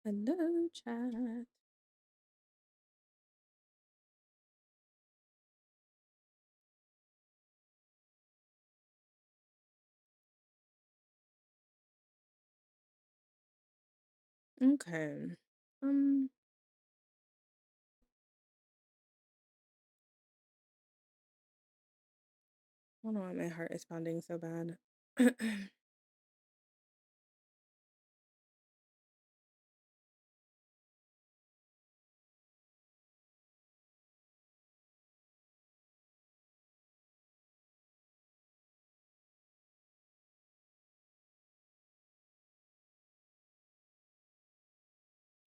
Hello, chat. Okay. Um, I don't know why my heart is pounding so bad.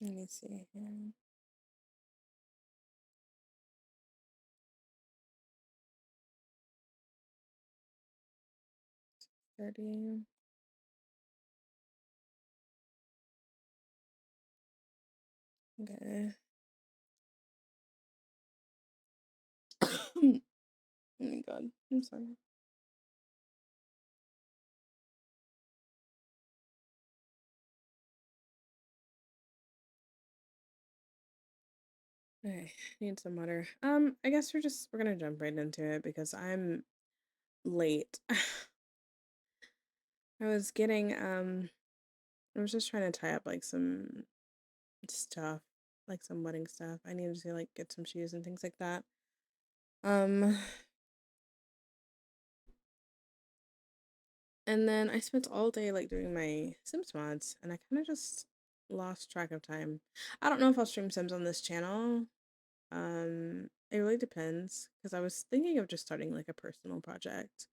Let me see here. Ready. Okay. Oh my god. I'm sorry. Okay, need some water. I guess we're gonna jump right into it because I'm late. I was getting I was just trying to tie up like some stuff, like some wedding stuff. I needed to like get some shoes and things like that. Um And then I spent all day like doing my Sims mods and I kind of just lost track of time. I don't know if I'll stream Sims on this channel. It really depends because I was thinking of just starting like a personal project.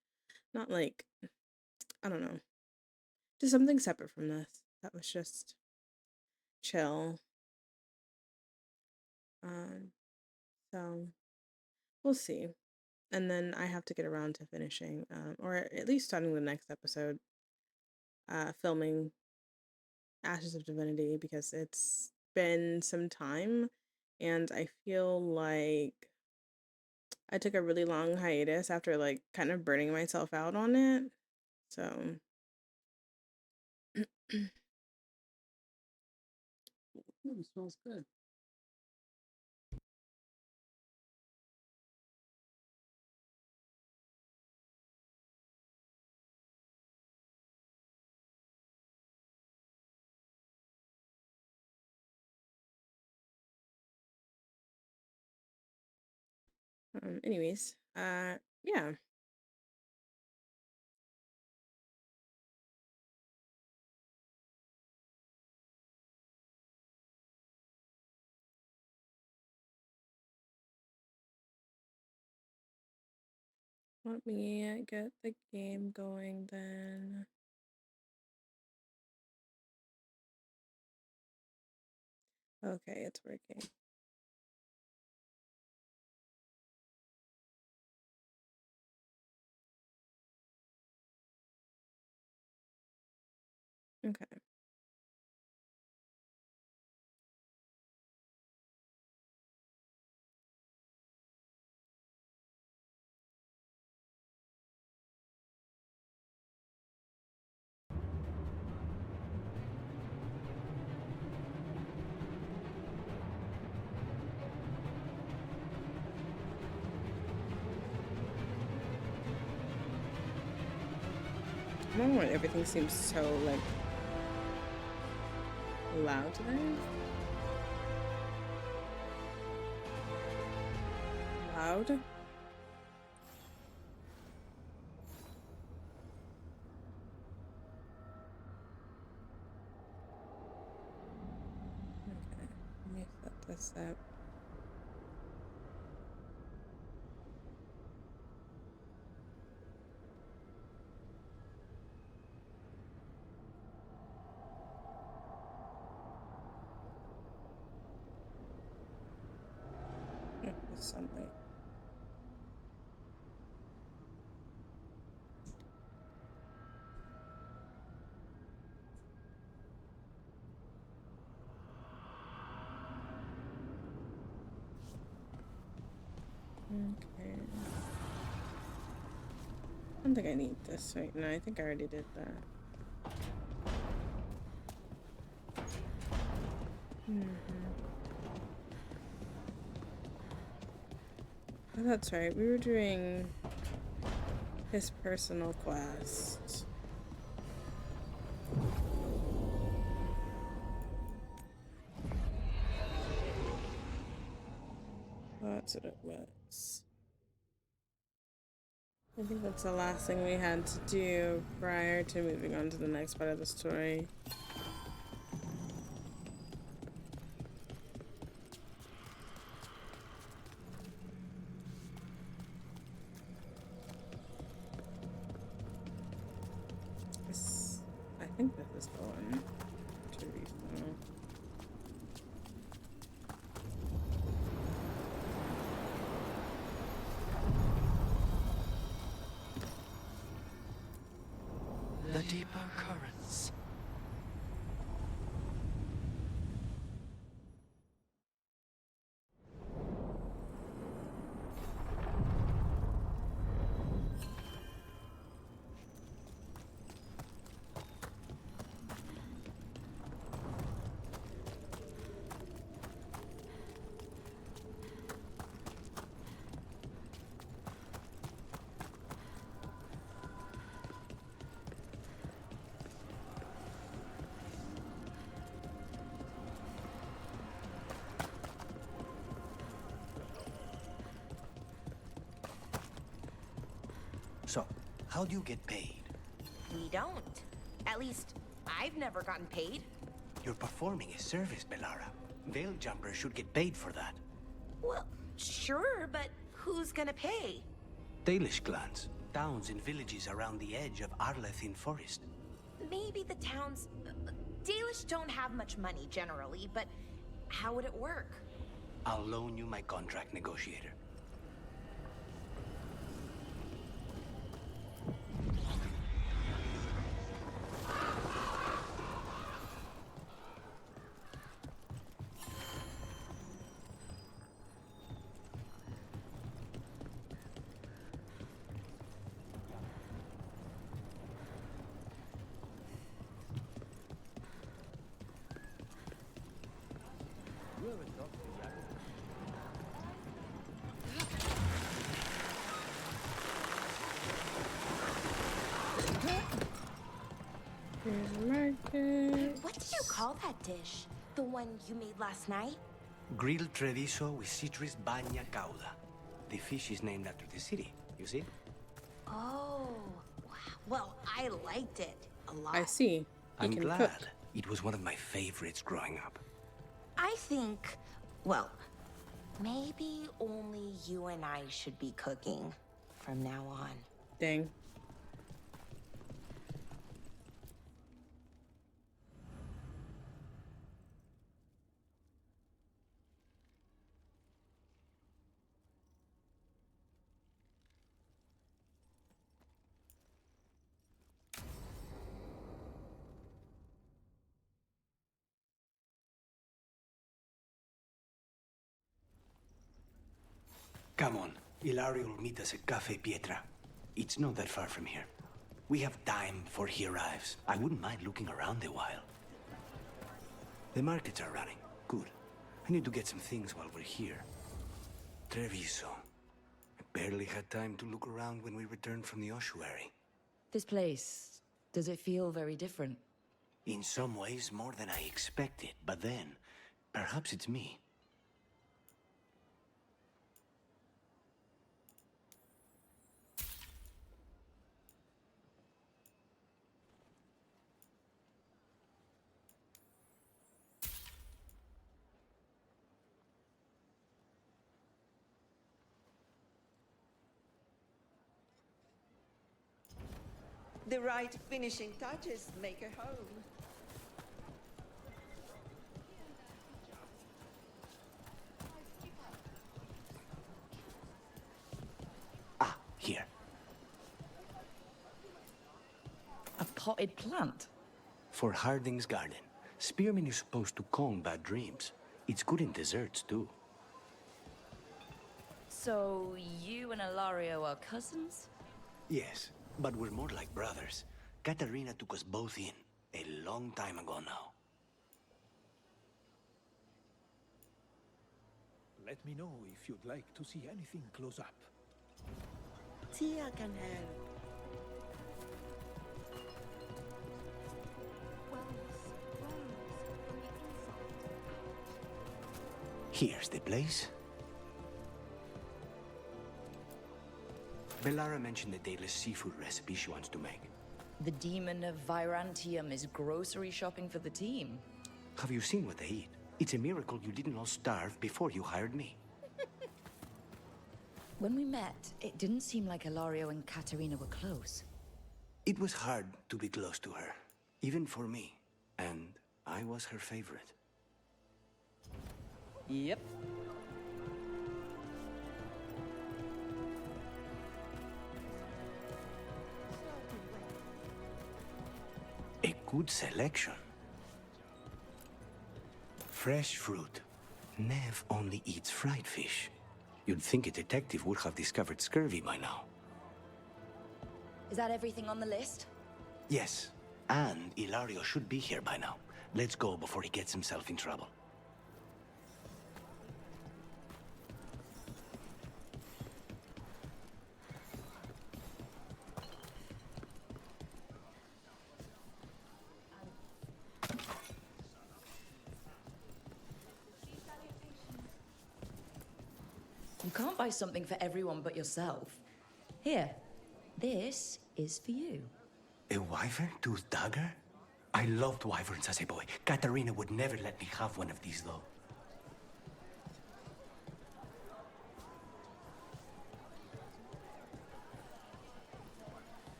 Not like, I don't know, just something separate from this. That was just chill. Um, so we'll see. And then I have to get around to finishing, or at least starting the next episode, filming Ashes of Divinity because it's been some time and I feel like I took a really long hiatus after like kind of burning myself out on it. So Smells good. anyways, yeah. Let me get the game going then. Okay, it's working. Okay. I don't know why everything seems so like loud today. Loud? Okay, let me set this up. Sunlight. Okay. I don't think I need this right now. I think I already did that. Oh, that's right. We were doing his personal quest. That's what it was. I think that's the last thing we had to do prior to moving on to the next part of the story. I think this is the one. Teresa. The deeper currents. So, how do you get paid? We don't. At least, I've never gotten paid. You're performing a service, Bellara. Veil jumpers should get paid for that. Well, sure, but who's gonna pay? Dalish clans, towns and villages around the edge of Arlethin Forest. Maybe the towns... Dalish don't have much money generally, but how would it work? I'll loan you my contract negotiator. Here's a market. What did you call that dish? The one you made last night? Grilled treviso with citrus bagna cauda. The fish is named after the city, you see? Oh, wow. Well, I liked it a lot. I see. He I'm can glad. cook. It was one of my favorites growing up. I think, well, maybe only you and I should be cooking from now on. Dang. Come on, Ilario will meet us at Cafe Pietra. It's not that far from here. We have time before he arrives. I wouldn't mind looking around a while. The markets are running. Good. I need to get some things while we're here. Treviso. I barely had time to look around when we returned from the ossuary. This place, does it feel very different? In some ways, more than I expected. But then, perhaps it's me. The right finishing touches make a home. Ah, here. A potted plant? For Harding's garden. Spearmint is supposed to calm bad dreams. It's good in desserts, too. So, you and Ilario are cousins? Yes, but we're more like brothers. Katarina took us both in, a long time ago now. Let me know if you'd like to see anything close up. Tia can help. Here's the place. Bellara mentioned the daedalus seafood recipe she wants to make. The demon of Virantium is grocery shopping for the team. Have you seen what they eat? It's a miracle you didn't all starve before you hired me. When we met, it didn't seem like Ilario and Katerina were close. It was hard to be close to her, even for me. And I was her favorite. Yep. A good selection. Fresh fruit. Nev only eats fried fish. You'd think a detective would have discovered scurvy by now. Is that everything on the list? Yes, and Ilario should be here by now. Let's go before he gets himself in trouble. You can't buy something for everyone but yourself. Here, this is for you. A wyvern-toothed dagger? I loved wyverns as a boy. Katerina would never let me have one of these, though.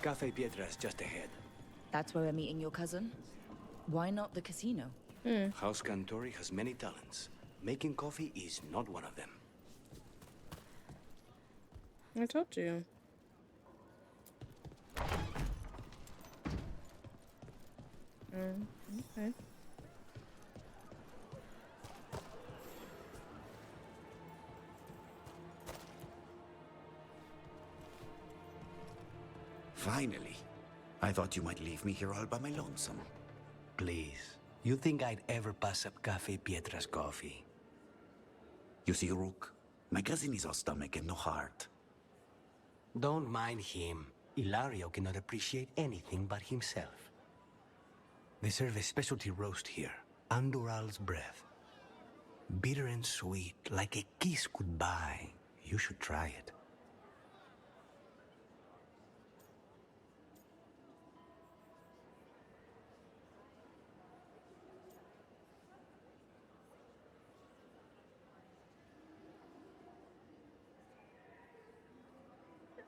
Cafe Pietra is just ahead. That's where we're meeting your cousin? Why not the casino? House Cantori has many talents. Making coffee is not one of them. I told you. Okay. Finally. I thought you might leave me here all by my lonesome. Please. You think I'd ever pass up Cafe Pietra's coffee? You see, Rook, my cousin is all stomach and no heart. Don't mind him. Ilario cannot appreciate anything but himself. They serve a specialty roast here, Andoral's breath. Bitter and sweet, like a kiss goodbye. You should try it.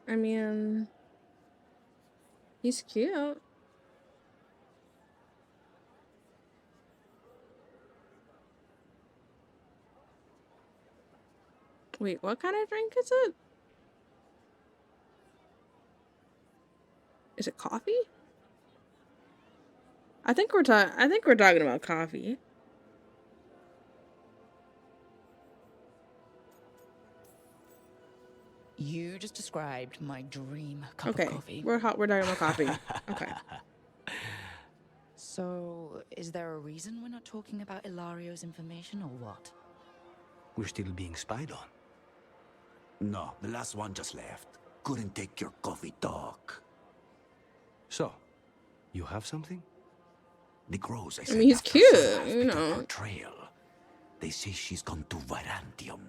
I mean, he's cute. Wait, what kind of drink is it? Is it coffee? I think we're talking about coffee. You just described my dream cup Okay, of coffee. we're talking about coffee. Okay. So, is there a reason we're not talking about Ilario's information or what? We're still being spied on. No, the last one just left. Couldn't take your coffee talk. So, you have something? The crows, I I said, mean, he's after cute, Sarah has you picked up know. her trail. They say she's gone to Virantium.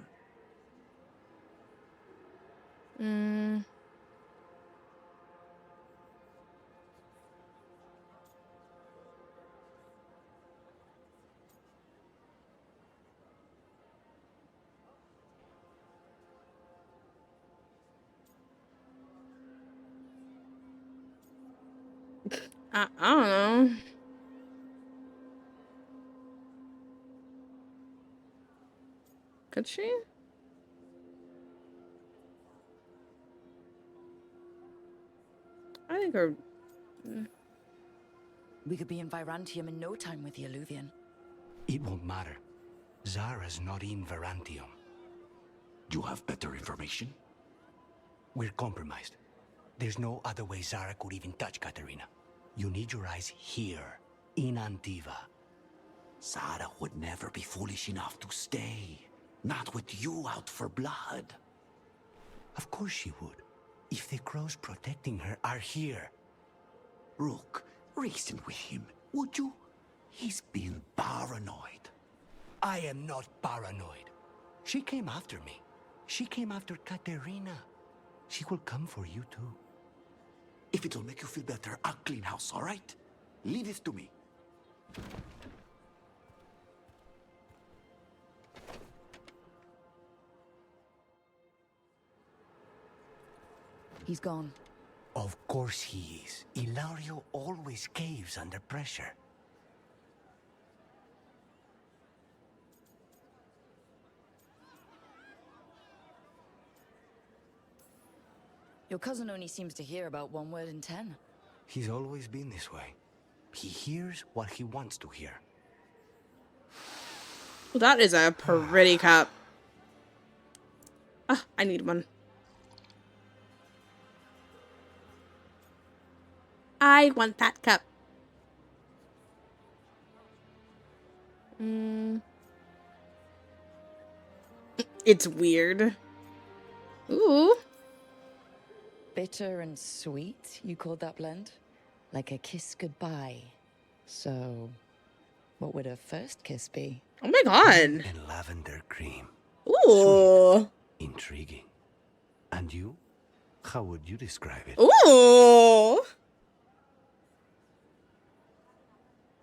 I don't know. Could she? I think her. We could be in Virantium in no time with the Alluvian. It won't matter. Zara's not in Verantium. You have better information? We're compromised. There's no other way Zara could even touch Katerina. You need your eyes here, in Antiva. Sarah would never be foolish enough to stay. Not with you out for blood. Of course she would. If the crows protecting her are here. Rook, reason with him, would you? He's being paranoid. I am not paranoid. She came after me. She came after Katerina. She will come for you too. If it'll make you feel better, I'll clean house, all right? Leave this to me. He's gone. Of course he is. Ilario always caves under pressure. Your cousin only seems to hear about 1 word in 10. He's always been this way. He hears what he wants to hear. Well, that is a pretty cup. Ah, I need one. I want that cup. It's weird. Ooh. Bitter and sweet, you called that blend? Like a kiss goodbye. So, what would a first kiss be? Oh my god. And lavender cream. Ooh. Intriguing. And you? How would you describe it? Ooh.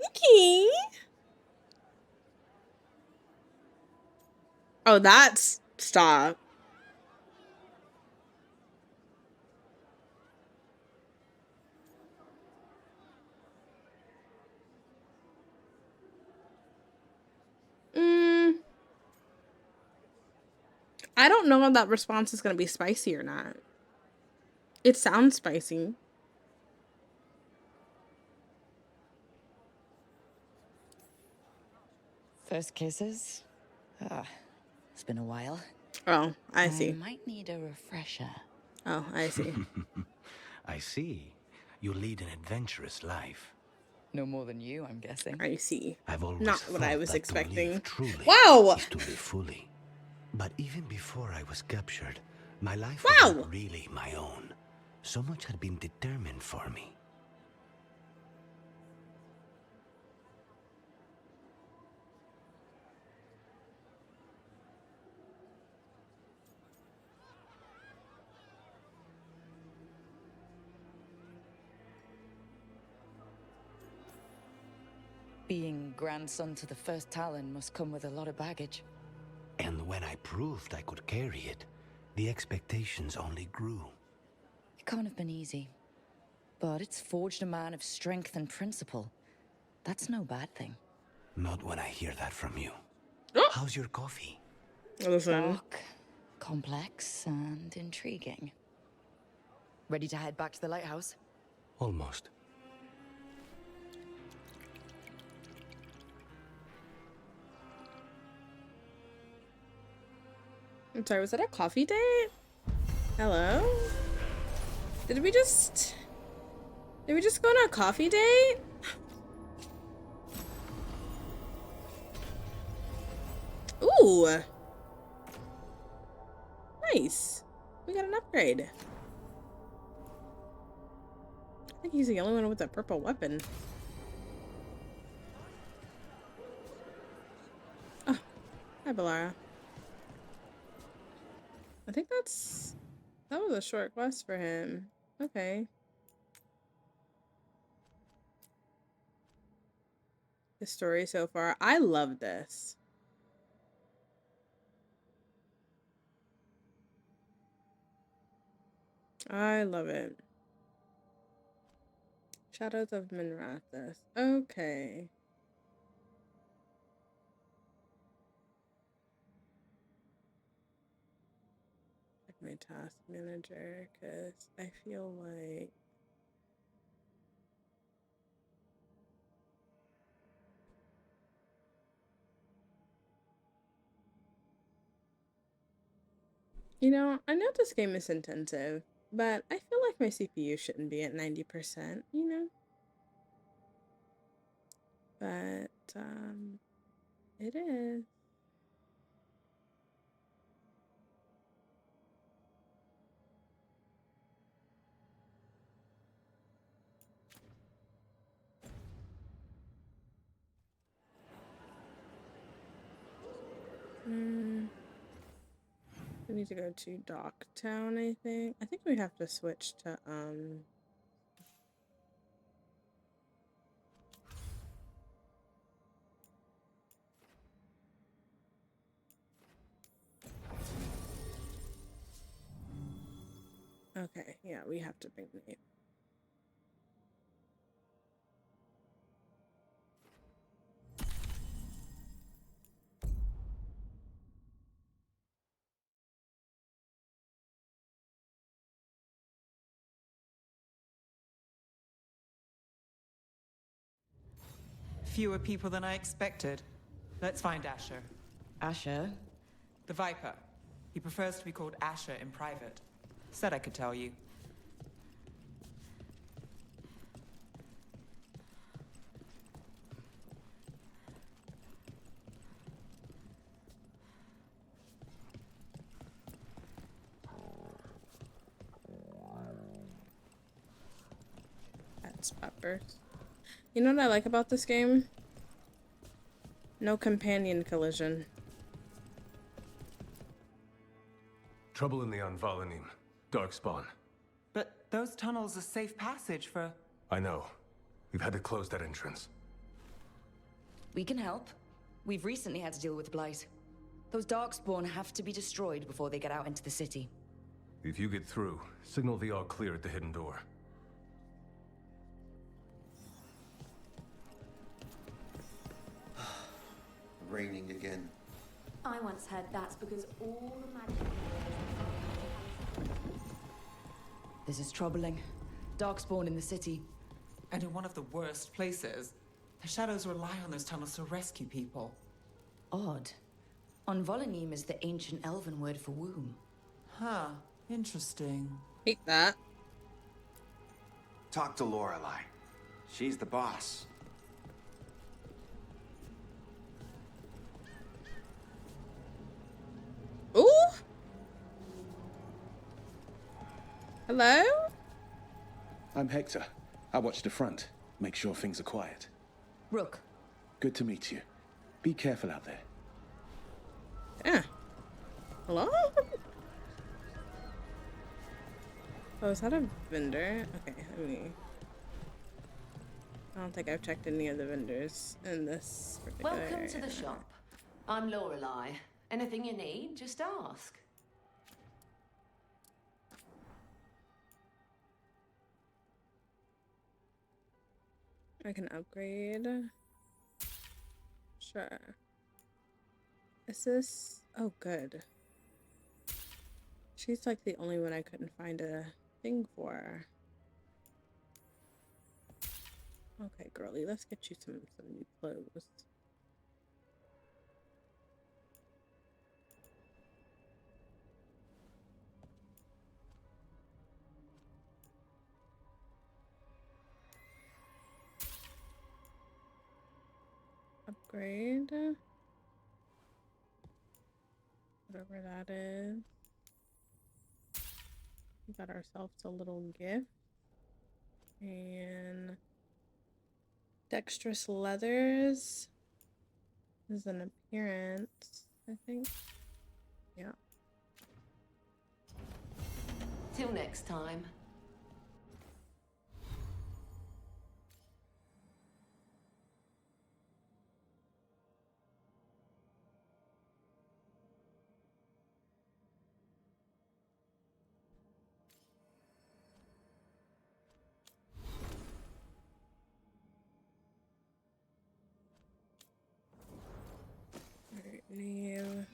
Okay. Oh, that's... Stop. I don't know if that response is going to be spicy or not. It sounds spicy. First kisses? It's been a while. Oh, I see. I might need a refresher. Oh, I see. I see. You lead an adventurous life. No more than you, I'm guessing. I see. I've always Not what I thought was that expecting. To live truly Wow! is to live fully. But even before I was captured, my life Wow! wasn't really my own. So much had been determined for me. Being grandson to the first Talon must come with a lot of baggage. And when I proved I could carry it, the expectations only grew. It can't have been easy. But it's forged a man of strength and principle. That's no bad thing. Not when I hear that from you. Oh. How's your coffee? Listen. Dark, complex, and intriguing. Ready to head back to the lighthouse? Almost. I'm sorry, was that a coffee date? Hello? Did we just go on a coffee date? Ooh. Nice. We got an upgrade. I think he's the only one with a purple weapon. Oh, hi, Balara. I think that was a short quest for him. Okay. The story so far. I love this. I love it. Shadows of Minrathous. Okay. My task manager, because I feel like I know this game is intensive, but I feel like my CPU shouldn't be at 90%, But It is. We need to go to Docktown, I think. I think we have to switch to, okay, yeah, we have to bring Nate. Fewer people than I expected. Let's find Asher. Asher? The Viper. He prefers to be called Asher in private. Said I could tell you. That's peppers. You know what I like about this game? No companion collision. Trouble in the Anvalanim. Darkspawn. But those tunnels are safe passage for... I know. We've had to close that entrance. We can help. We've recently had to deal with Blight. Those Darkspawn have to be destroyed before they get out into the city. If you get through, signal the all clear at the hidden door. Raining again. I once heard that's because all the magic... This is troubling. Darkspawn in the city. And in one of the worst places. The Shadows rely on those tunnels to rescue people. Odd. Anvalanim is the ancient elven word for womb. Huh. Interesting. Hate that. Talk to Lorelei. She's the boss. Ooh! Hello? I'm Hector. I watch the front. Make sure things are quiet. Rook. Good to meet you. Be careful out there. Yeah. Hello? Oh, is that a vendor? Okay, let me... I don't think I've checked any of the vendors in this particular Welcome to area. the shop. I'm Lorelei. Anything you need, just ask. I can upgrade. Sure. Is this... Oh, good. She's like the only one I couldn't find a thing for. Okay, girly, let's get you some new clothes. Upgrade. Whatever that is. We got ourselves a little gift. And dexterous leathers is an appearance, I think. Yeah. Till next time. Alright, leave.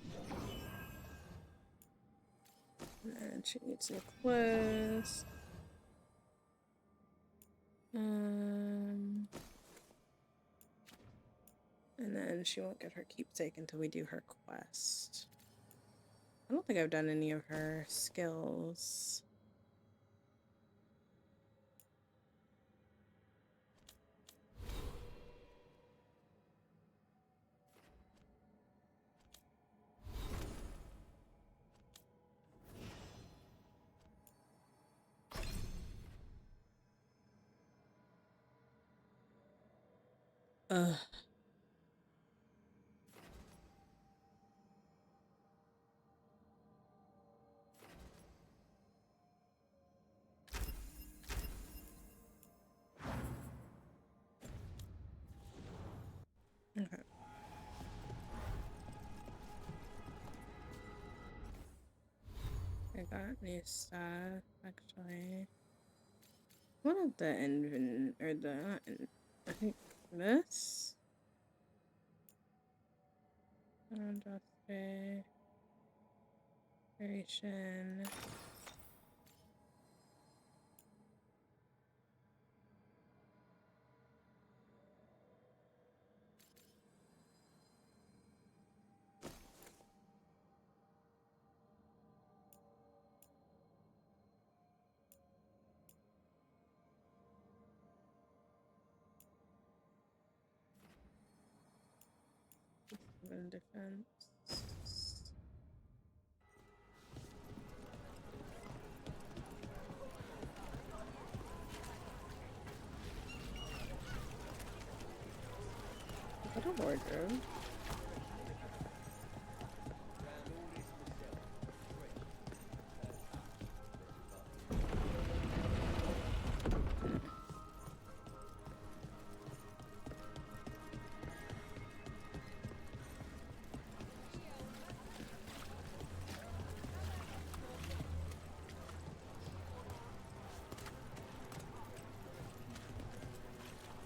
And she needs new clothes. And then she won't get her keepsake until we do her quest. I don't think I've done any of her skills. Ugh. Okay. I got new stuff, actually. One of the or the, I think this? Duration. In defense. Is that a wardrobe?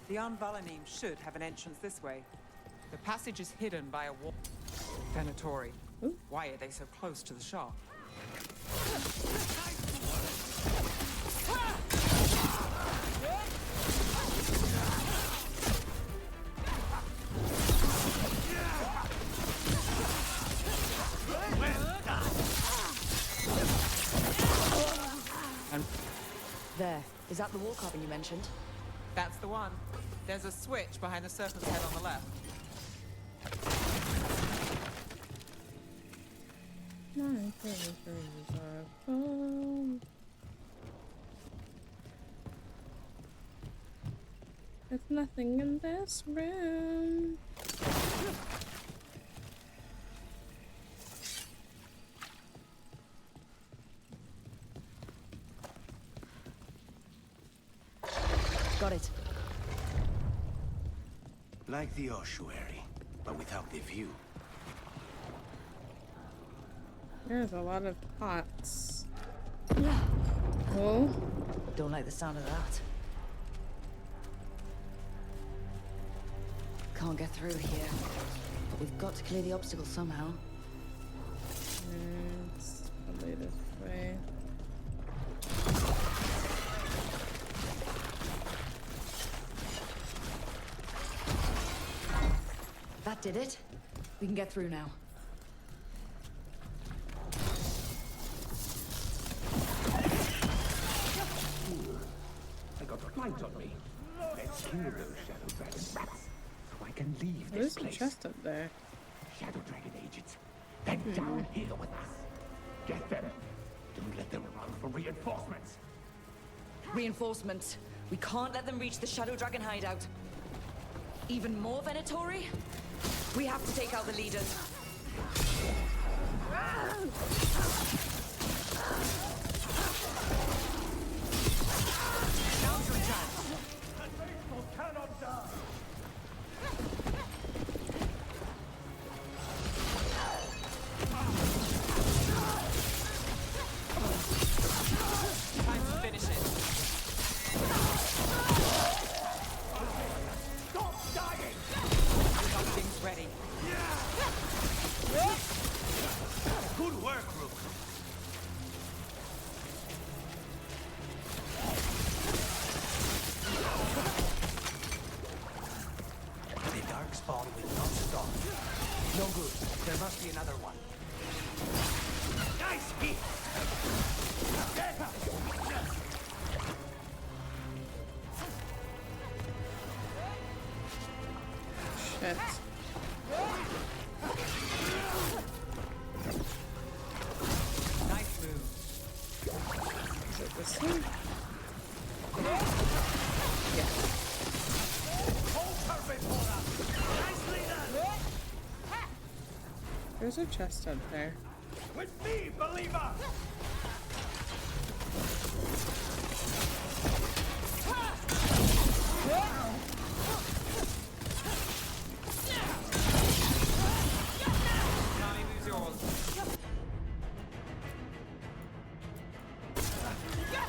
The Anvalanim should have an entrance this way. The passage is hidden by a wall. Venatori. Why are they so close to the shop? There. Is that the wall carving you mentioned? That's the one. There's a switch behind the serpent's head on the left. My fingers are full. There's nothing in this room. Got it. Like the ossuary, but without the view. There's a lot of pots. Oh. Don't like the sound of that. Can't get through here. We've got to clear the obstacle somehow. It's probably this way. That did it. We can get through now. I got flight on me. Let's kill those shadow dragon rats so I can leave There's this a place. chest up there. Shadow dragon agents. They're down here with us. Get them. Don't let them run for reinforcements. Reinforcements. We can't let them reach the Shadow Dragon hideout. Even more Venatori? We have to take out the leaders. Now's your chance. The faithful cannot die. Time to finish it. Stop dying! We got things ready. Good work, Rook. The dark spawn will not stop. No good. There must be another one. Nice hit! Shit. Nice move. Is it this one? Yeah. Hold her before us! There's a chest up there. With me, believer! Johnny, lose yours.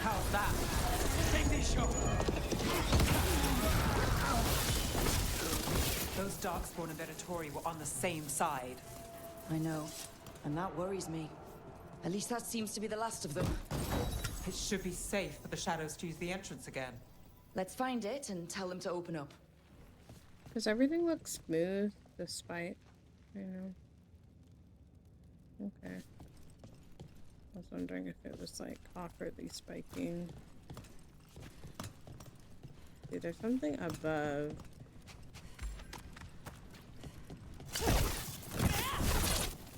How's that? Take this shot! Those Darkspawn and Venatori were on the same side. I know, and that worries me. At least that seems to be the last of them. It should be safe for the shadows to use the entrance again. Let's find it and tell them to open up. Does everything look smooth despite, you know? Okay. I was wondering if it was like awkwardly spiking. See, there's something above.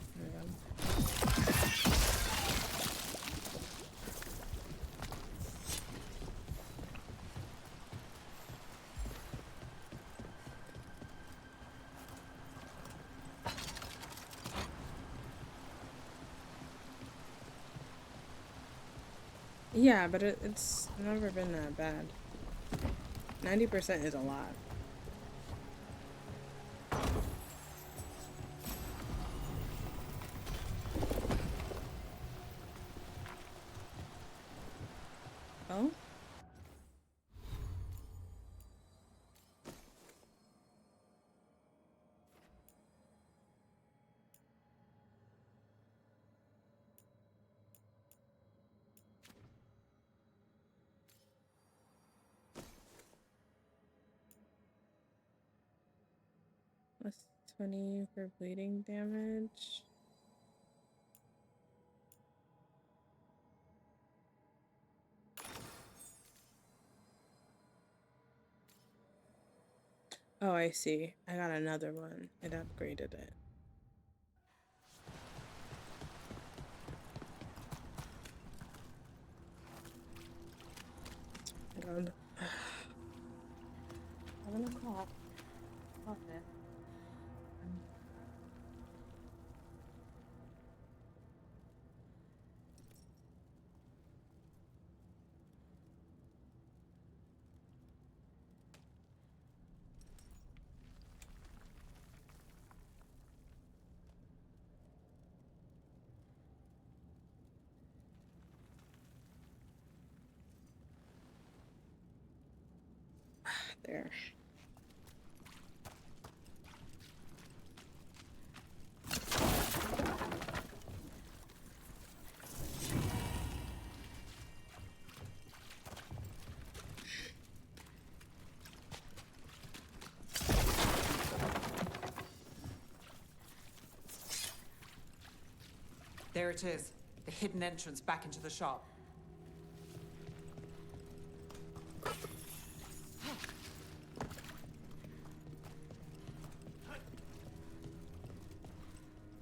There we go. Yeah, but it's never been that bad. 90% is a lot. Oh? Plus 20 for bleeding damage. Oh, I see. I got another one. It upgraded it. God. 11 o'clock. Okay. There. There it is. The hidden entrance back into the shop.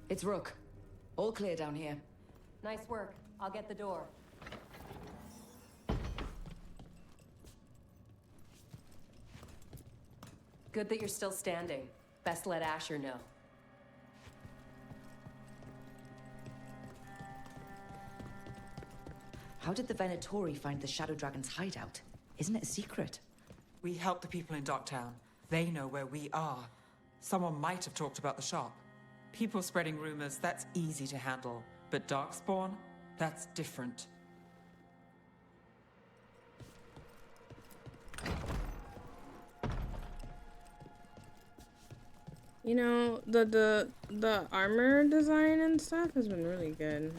It's Rook. All clear down here. Nice work. I'll get the door. Good that you're still standing. Best let Asher know. How did the Venatori find the Shadow Dragon's hideout? Isn't it a secret? We help the people in Docktown. They know where we are. Someone might have talked about the shop. People spreading rumors, that's easy to handle. But Darkspawn, that's different. You know, the armor design and stuff has been really good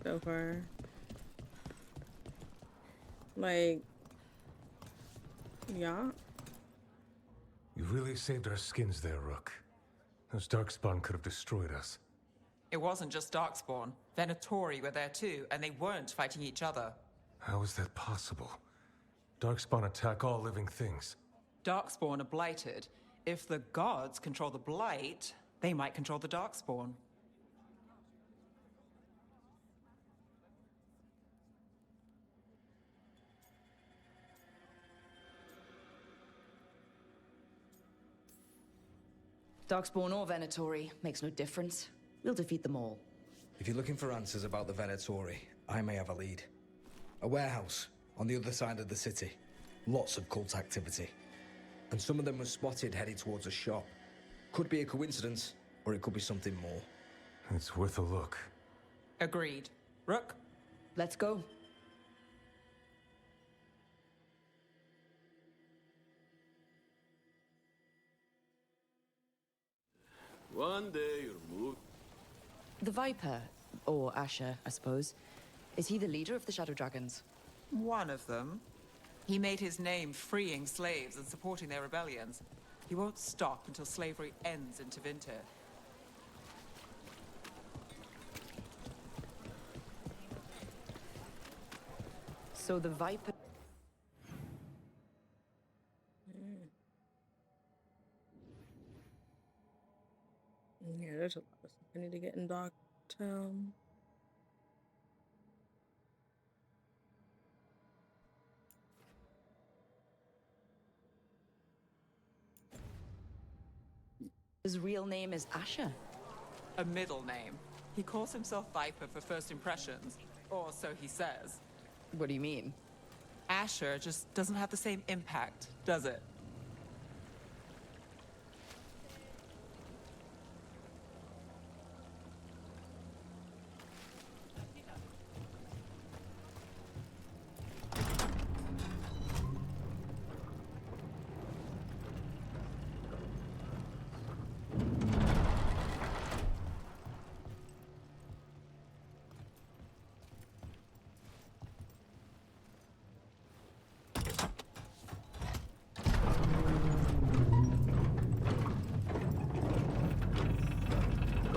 so far. Like, yeah. You really saved our skins there, Rook. Those Darkspawn could have destroyed us. It wasn't just Darkspawn. Venatori were there too, and they weren't fighting each other. How is that possible? Darkspawn attack all living things. Darkspawn are blighted. If the gods control the blight, they might control the Darkspawn. Darkspawn or Venatori, makes no difference. We'll defeat them all. If you're looking for answers about the Venatori, I may have a lead. A warehouse on the other side of the city. Lots of cult activity. And some of them were spotted heading towards a shop. Could be a coincidence, or it could be something more. It's worth a look. Agreed. Rook? Let's go. One day you'll move. The Viper, or Asher, I suppose. Is he the leader of the Shadow Dragons? One of them. He made his name freeing slaves and supporting their rebellions. He won't stop until slavery ends in Tevinter. So the Viper... Yeah, there's a lot of stuff I need to get in Dogtown. His real name is Asher. A middle name. He calls himself Viper for first impressions. Or so he says. What do you mean? Asher just doesn't have the same impact, does it?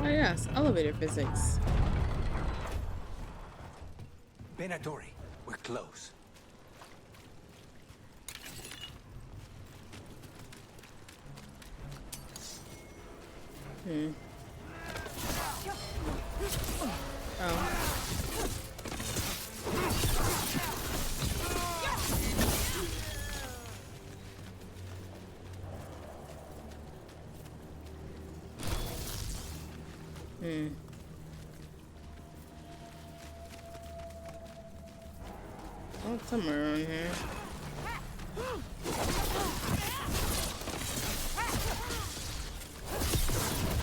Oh yes, elevator physics. Venatori, we're close. Oh. Oh, somewhere around here.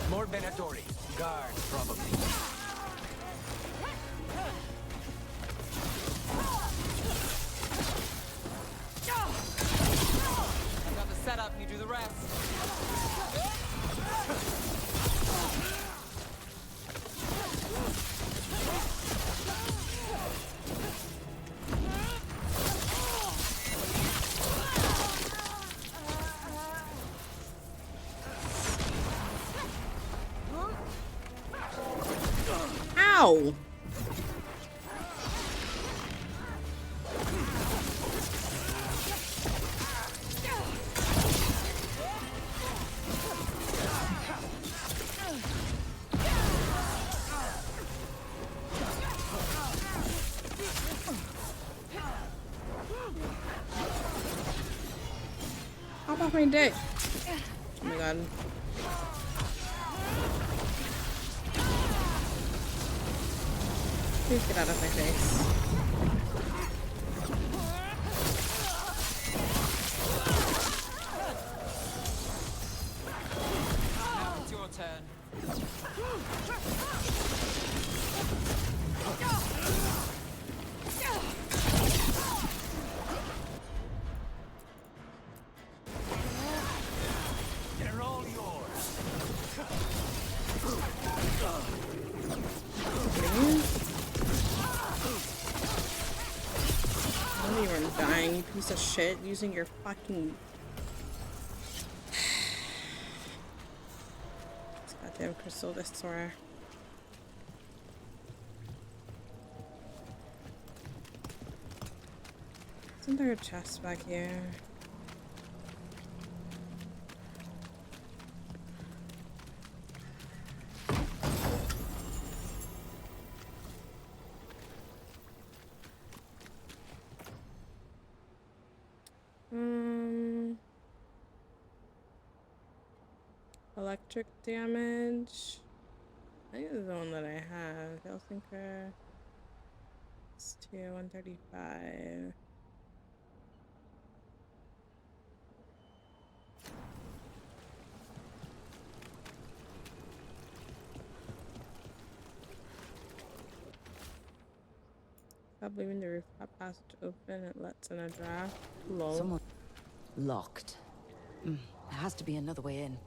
More Venatori. Guards, probably. I got the setup, you do the rest. Ow! Hop off my dick. Oh my god. Please get out of my face. Now it's your turn. They're all yours. I don't even dying, you piece of shit, using your fucking... This goddamn crystal destroyer. Isn't there a chest back here? Electric damage think this is the one that I have. Helsinki. It's 135. Stop leaving the rooftop passage open. It lets in a draft. Lol. Someone locked. There has to be another way in.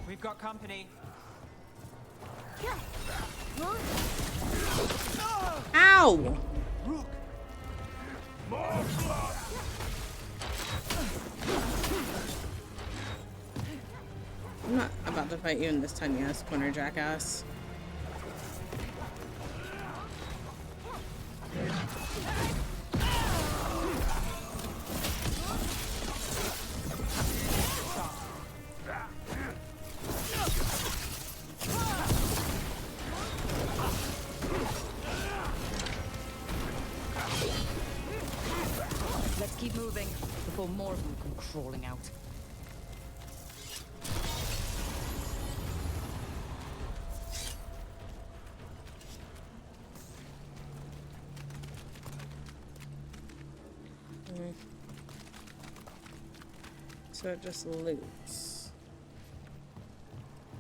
We've got company. Ow! I'm not about to fight you in this tiny ass corner, jackass. Let's keep moving before more of them come crawling out. So it just loots.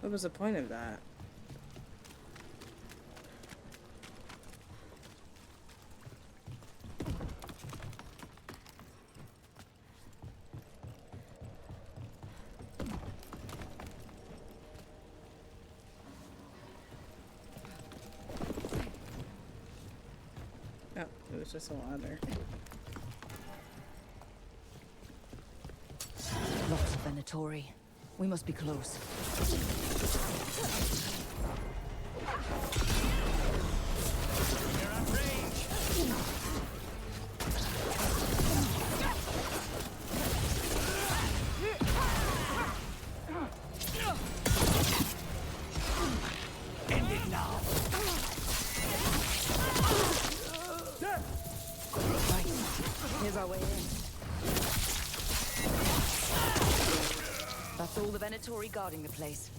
What was the point of that? Oh, it was just a ladder. Lots of Venatori. We must be close. End it now. Right. Here's our way in. That's all the Venatori guarding the place.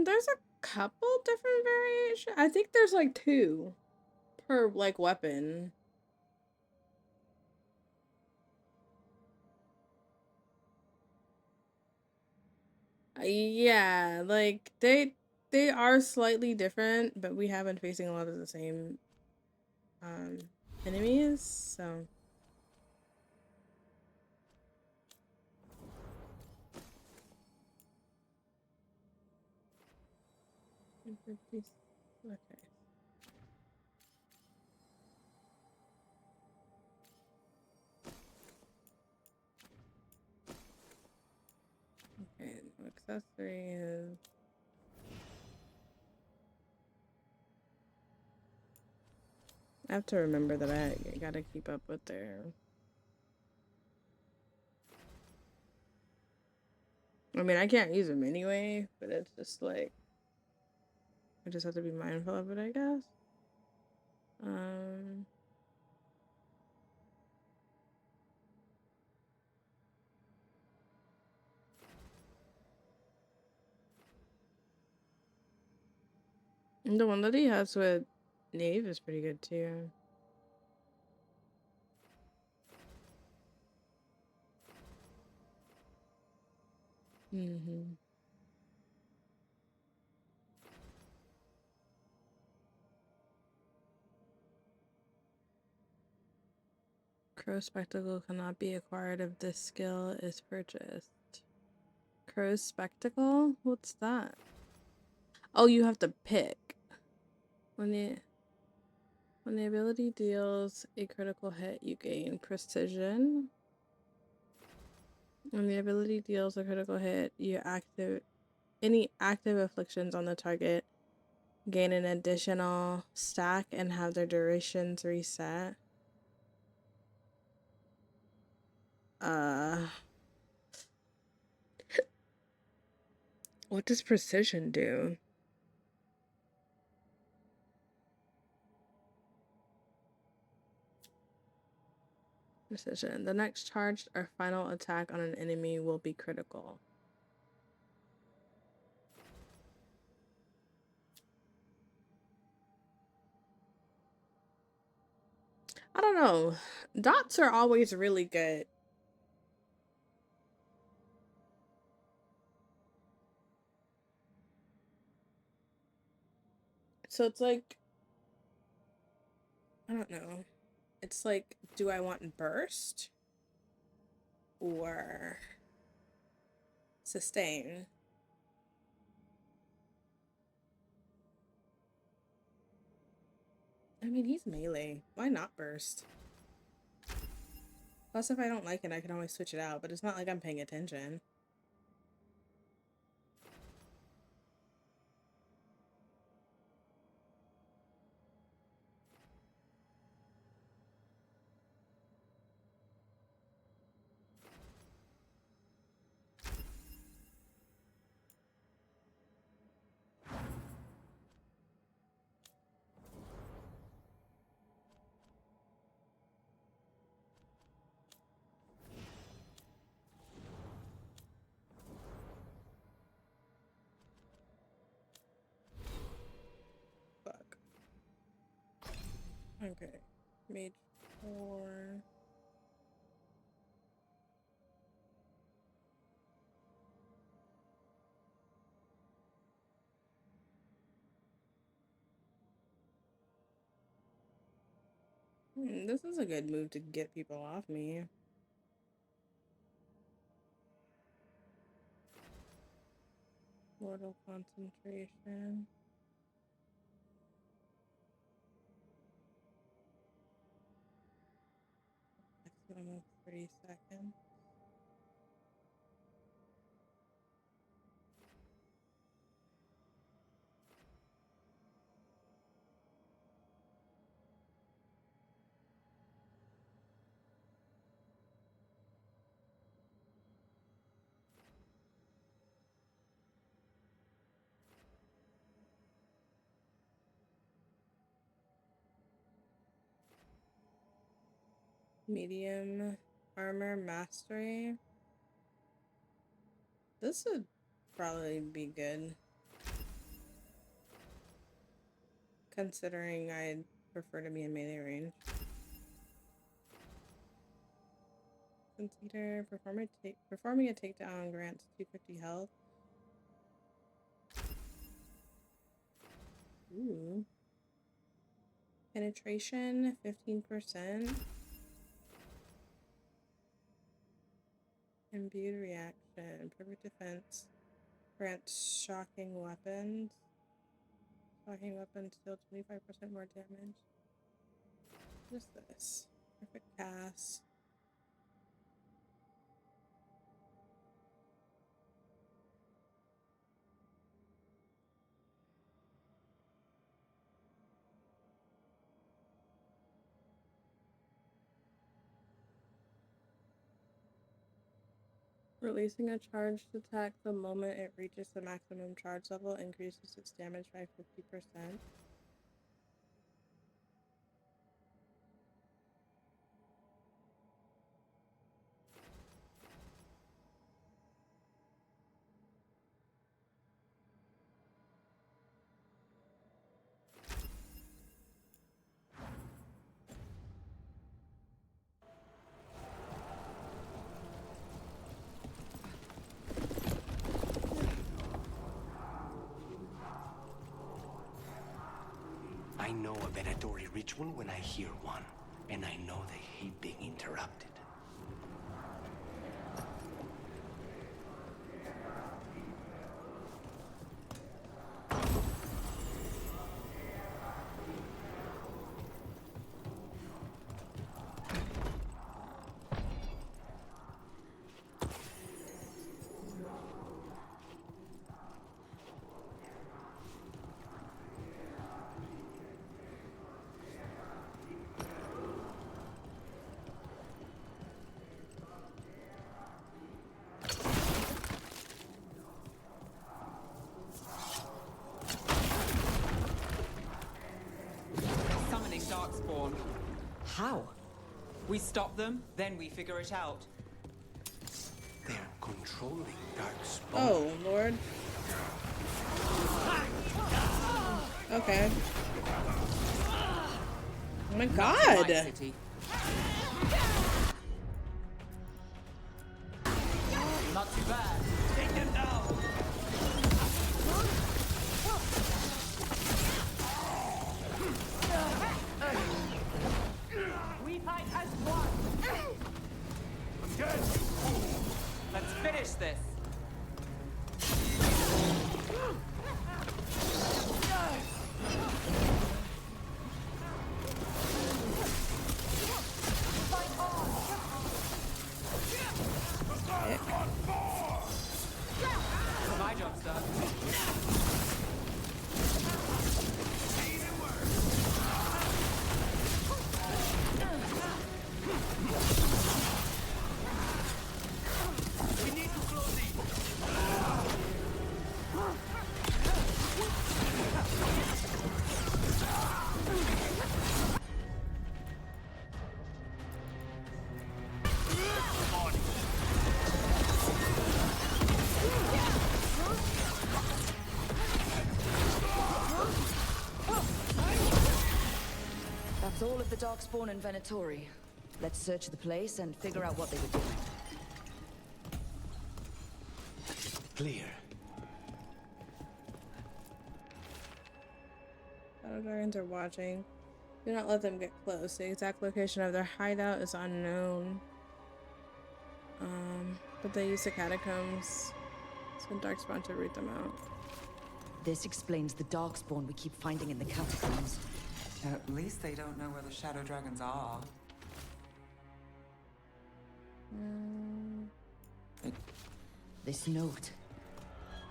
There's a couple different variations. I think there's like 2 per like weapon. Yeah, like they are slightly different, but we have been facing a lot of the same enemies, so okay. Okay, accessory is I have to remember that I gotta keep up with their I mean, I can't use them anyway, but it's just like I just have to be mindful of it, I guess. And the one that he has with Nave is pretty good too. Crow Spectacle cannot be acquired if this skill is purchased. Crow Spectacle? What's that? Oh, you have to pick. When the ability deals a critical hit, you gain precision. When the ability deals a critical hit, you active any active afflictions on the target gain an additional stack and have their durations reset. What does precision do? Precision. The next charge or final attack on an enemy will be critical. I don't know. Dots are always really good. So it's like, I don't know. It's like, do I want burst or sustain? I mean, he's melee. Why not burst? Plus, if I don't like it, I can always switch it out, but it's not like I'm paying attention. Fuck. Okay. Mage 4. This is a good move to get people off me. Mortal concentration. Maximum of 30 seconds. Medium armor mastery. This would probably be good, considering I'd prefer to be in melee range. Conceder, performing a takedown grants 250 health. Ooh. Penetration, 15%. Imbued reaction, perfect defense. Grants shocking weapons. Shocking weapons deal 25% more damage. What is this? Perfect cast. Releasing a charged attack the moment it reaches the maximum charge level increases its damage by 50%. I know a venatory ritual when I hear one, and I know they hate being interrupted. How? We stop them, then we figure it out. They're controlling Darkspawn. Oh, Lord. Okay. Oh my God. Not too bad. Take them down. We fight as one. I'm good. Let's finish this. My job's done. We need to close these. That's all of the Darkspawn and Venatori. Let's search the place and figure out what they were doing. Clear. Shadow dragons are watching. Do not let them get close. The exact location of their hideout is unknown. But they use the catacombs so Darkspawn to root them out. This explains the Darkspawn we keep finding in the catacombs. At least they don't know where the shadow dragons are. This note.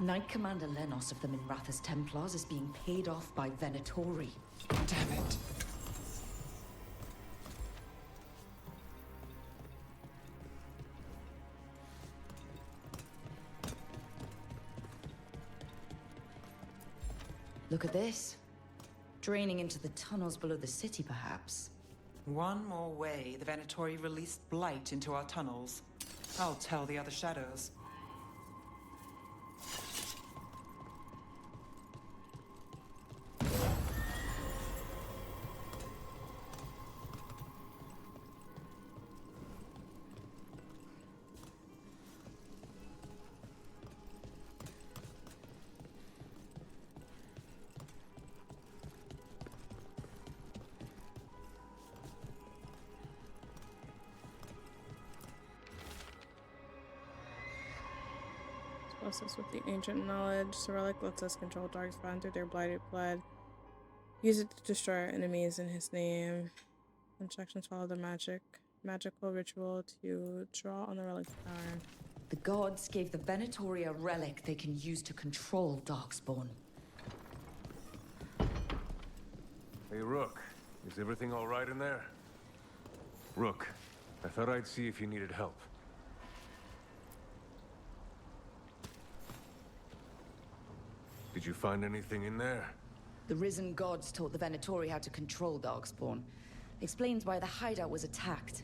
Knight Commander Lenos of the Minrathous Templars is being paid off by Venatori. Damn it. Look at this. Draining into the tunnels below the city, perhaps. One more way the Venatori released blight into our tunnels. I'll tell the other shadows. Us with the ancient knowledge. The relic lets us control Darkspawn through their blighted blood. Use it to destroy our enemies in his name. Instructions follow the magical ritual to draw on the relic's power. The gods gave the Venatori a relic they can use to control Darkspawn. Hey, Rook. Is everything all right in there? Rook, I thought I'd see if you needed help. Did you find anything in there? The risen gods taught the Venatori how to control Darkspawn. Explains why the hideout was attacked.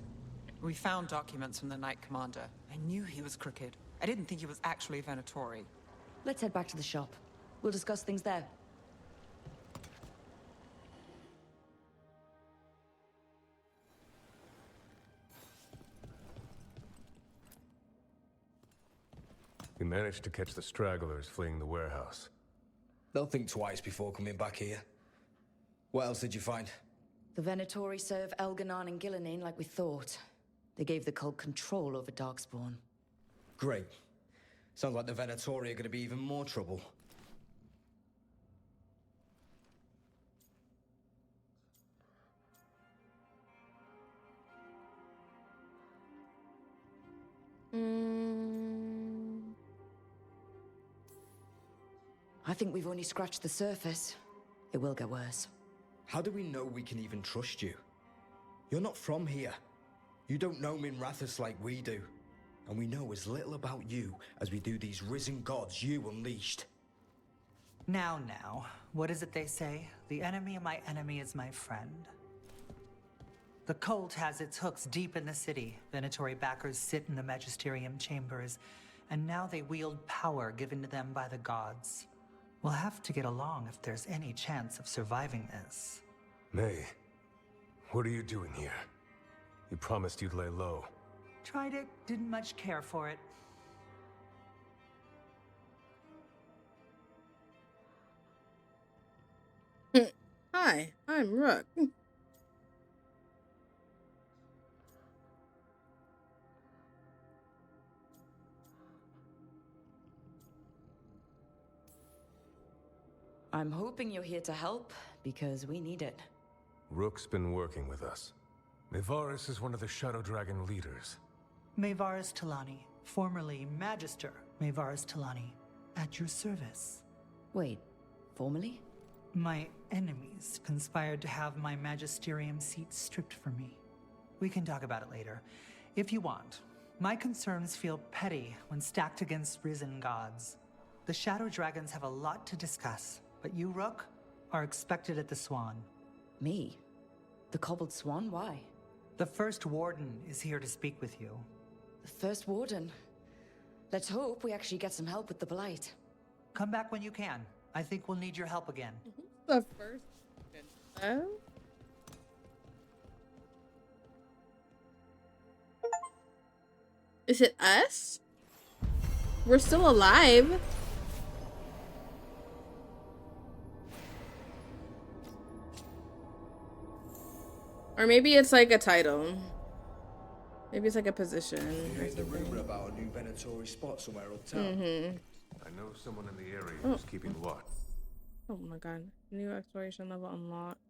We found documents from the Knight Commander. I knew he was crooked. I didn't think he was actually a Venatori. Let's head back to the shop. We'll discuss things there. We managed to catch the stragglers fleeing the warehouse. They'll think twice before coming back here. What else did you find? The Venatori serve Elganon and Gillenane like we thought. They gave the cult control over Darkspawn. Great. Sounds like the Venatori are going to be even more trouble. I think we've only scratched the surface. It will get worse. How do we know we can even trust you? You're not from here. You don't know Minrathous like we do. And we know as little about you as we do these risen gods you unleashed. Now, what is it they say? The enemy of my enemy is my friend. The cult has its hooks deep in the city. Venatori backers sit in the magisterium chambers, and now they wield power given to them by the gods. We'll have to get along if there's any chance of surviving this. May, what are you doing here? You promised you'd lay low. Tried it, didn't much care for it. Hi, I'm Rook. I'm hoping you're here to help, because we need it. Rook's been working with us. Mevaris is one of the Shadow Dragon leaders. Mevaris Talani, formerly Magister Mevaris Talani, at your service. Wait, formally? My enemies conspired to have my magisterium seat stripped from me. We can talk about it later, if you want. My concerns feel petty when stacked against risen gods. The Shadow Dragons have a lot to discuss, but you, Rook, are expected at the Swan. Me? The Cobbled Swan? Why? The First Warden is here to speak with you. The First Warden? Let's hope we actually get some help with the Blight. Come back when you can. I think we'll need your help again. The first. Oh? Is it us? We're still alive. Or maybe it's like a title. Maybe it's like a position. You heard the rumor about a new Venatori spot somewhere uptown? I know someone in the area who's keeping watch. Oh my god. New exploration level unlocked.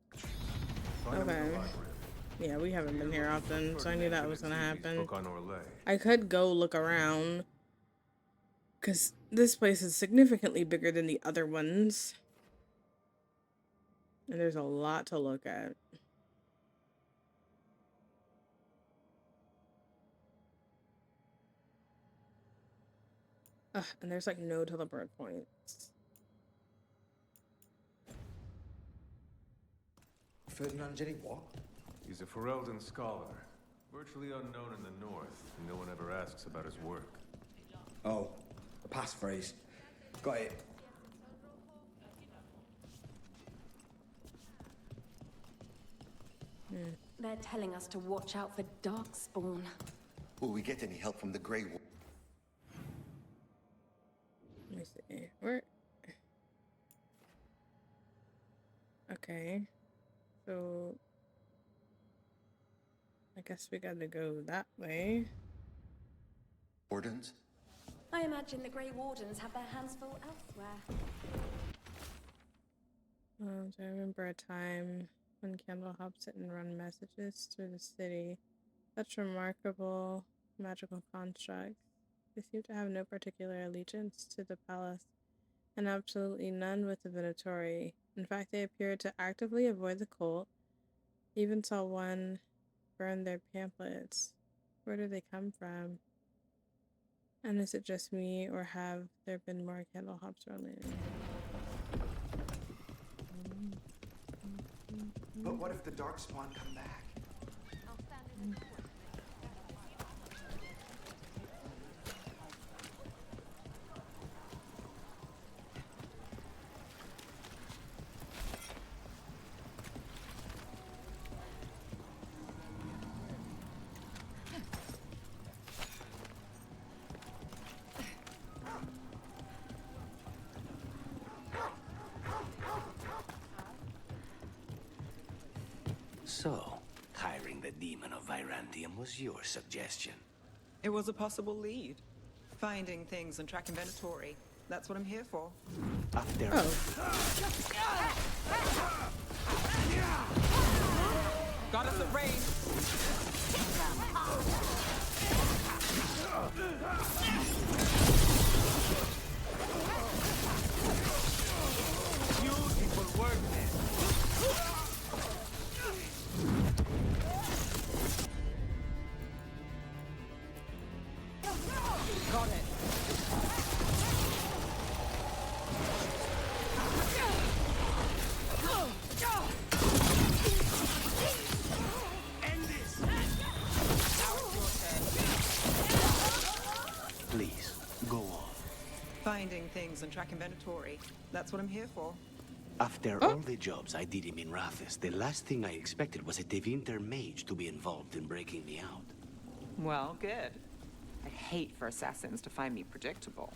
Find him in the Okay. library. Yeah, we haven't been here often, so I knew that was gonna happen. Book on Orlais. I could go look around, because this place is significantly bigger than the other ones. And there's a lot to look at. Ugh, and there's like no teleport points. Ferdinand Jenny, what? He's a Ferelden scholar, virtually unknown in the north, and no one ever asks about his work. Oh, a passphrase. Got it. They're telling us to watch out for Darkspawn. Will we get any help from the Grey Wolf? Let me see. Where? Okay. So I guess we gotta go that way. Wardens? I imagine the Grey Wardens have their hands full elsewhere. Do I remember a time when Candlehops sit and run messages through the city? Such remarkable magical constructs. They seem to have no particular allegiance to the palace, and absolutely none with the Venatori. In fact, they appear to actively avoid the cult. Even saw one burn their pamphlets. Where do they come from? And is it just me, or have there been more Candlehops running? But what if the Darkspawn come back? So, hiring the demon of Virantium was your suggestion. It was a possible lead. Finding things and tracking Venatori. That's what I'm here for. Up there. Got us at range. Beautiful work, man. Got it. things and track inventory. That's what I'm here for. After all the jobs I did in Minrathis, the last thing I expected was a Devinter Mage to be involved in breaking me out. Well, good. I'd hate for assassins to find me predictable.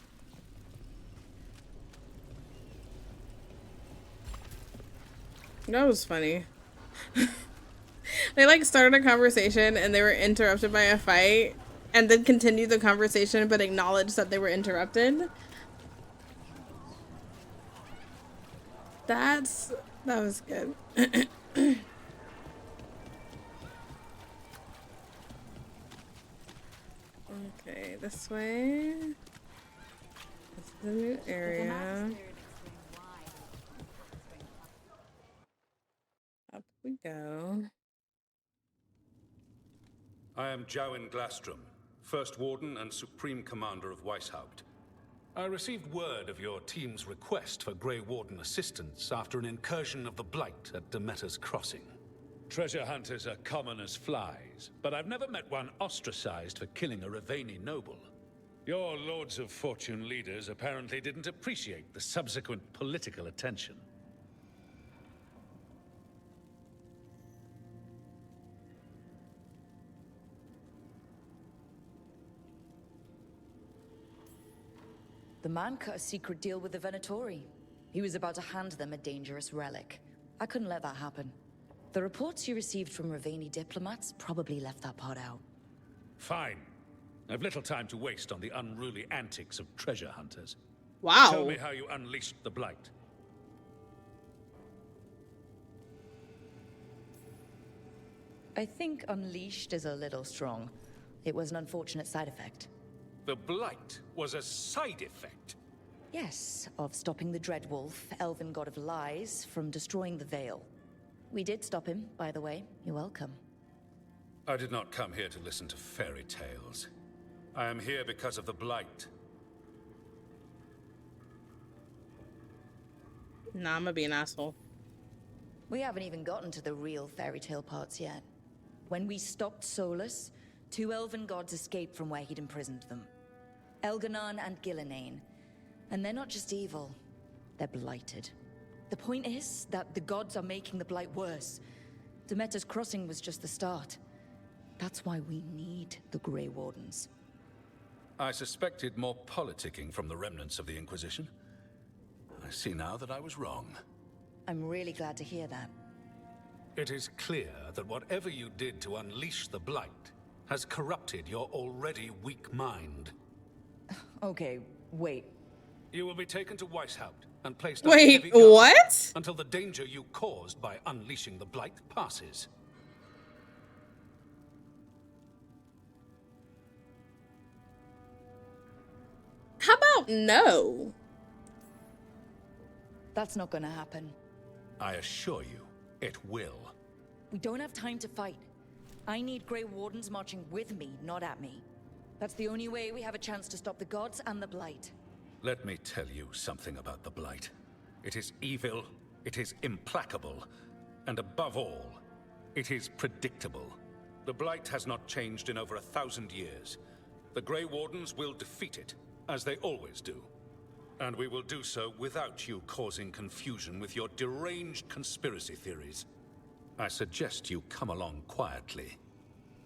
That was funny. They like started a conversation and they were interrupted by a fight and then continued the conversation but acknowledged that they were interrupted. That was good. Okay, this way. This is a new area. Up we go. I am Jowen Glastrom, First Warden and Supreme Commander of Weishaupt. I received word of your team's request for Grey Warden assistance after an incursion of the Blight at Demeter's Crossing. Treasure hunters are common as flies, but I've never met one ostracized for killing a Raveni noble. Your Lords of Fortune leaders apparently didn't appreciate the subsequent political attention. The man cut a secret deal with the Venatori. He was about to hand them a dangerous relic. I couldn't let that happen. The reports you received from Raveni diplomats probably left that part out. Fine. I've little time to waste on the unruly antics of treasure hunters. Wow. Tell me how you unleashed the Blight. I think unleashed is a little strong. It was an unfortunate side effect. The Blight was a side effect. Yes, of stopping the Dreadwolf, elven god of lies, from destroying the Veil. We did stop him, by the way. You're welcome. I did not come here to listen to fairy tales. I am here because of the Blight. Nah, I'm gonna be an asshole. We haven't even gotten to the real fairy tale parts yet. When we stopped Solus, 2 elven gods escaped from where he'd imprisoned them. Elganon and Gillenane. And they're not just evil, they're blighted. The point is that the gods are making the Blight worse. Demeter's Crossing was just the start. That's why we need the Grey Wardens. I suspected more politicking from the remnants of the Inquisition. I see now that I was wrong. I'm really glad to hear that. It is clear that whatever you did to unleash the Blight has corrupted your already weak mind. Okay, wait. You will be taken to Weishaupt and placed under Wait, heavy guard what? until the danger you caused by unleashing the Blight passes. How about no? That's not gonna happen. I assure you, it will. We don't have time to fight. I need Grey Wardens marching with me, not at me. That's the only way we have a chance to stop the gods and the Blight. Let me tell you something about the Blight. It is evil, it is implacable, and above all, it is predictable. The Blight has not changed in over 1,000 years. The Grey Wardens will defeat it, as they always do. And we will do so without you causing confusion with your deranged conspiracy theories. I suggest you come along quietly.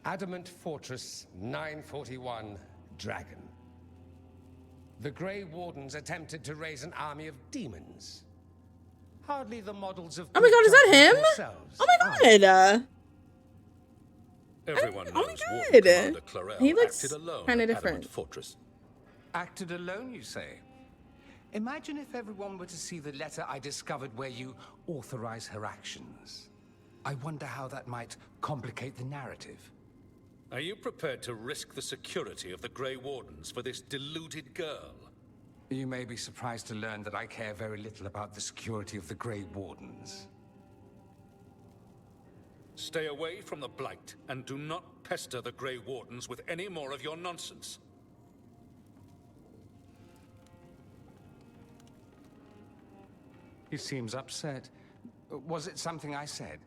Adamant Fortress 941, Dragon. The Grey Wardens attempted to raise an army of demons. Hardly the models of... Oh my god, is that him? Oh my god! Everyone knows Warden God. Commander Clarel He looks acted alone kinda at different. Adamant Fortress. Acted alone, you say? Imagine if everyone were to see the letter I discovered where you authorize her actions. I wonder how that might complicate the narrative. Are you prepared to risk the security of the Grey Wardens for this deluded girl? You may be surprised to learn that I care very little about the security of the Grey Wardens. Stay away from the Blight, and do not pester the Grey Wardens with any more of your nonsense. He seems upset. Was it something I said?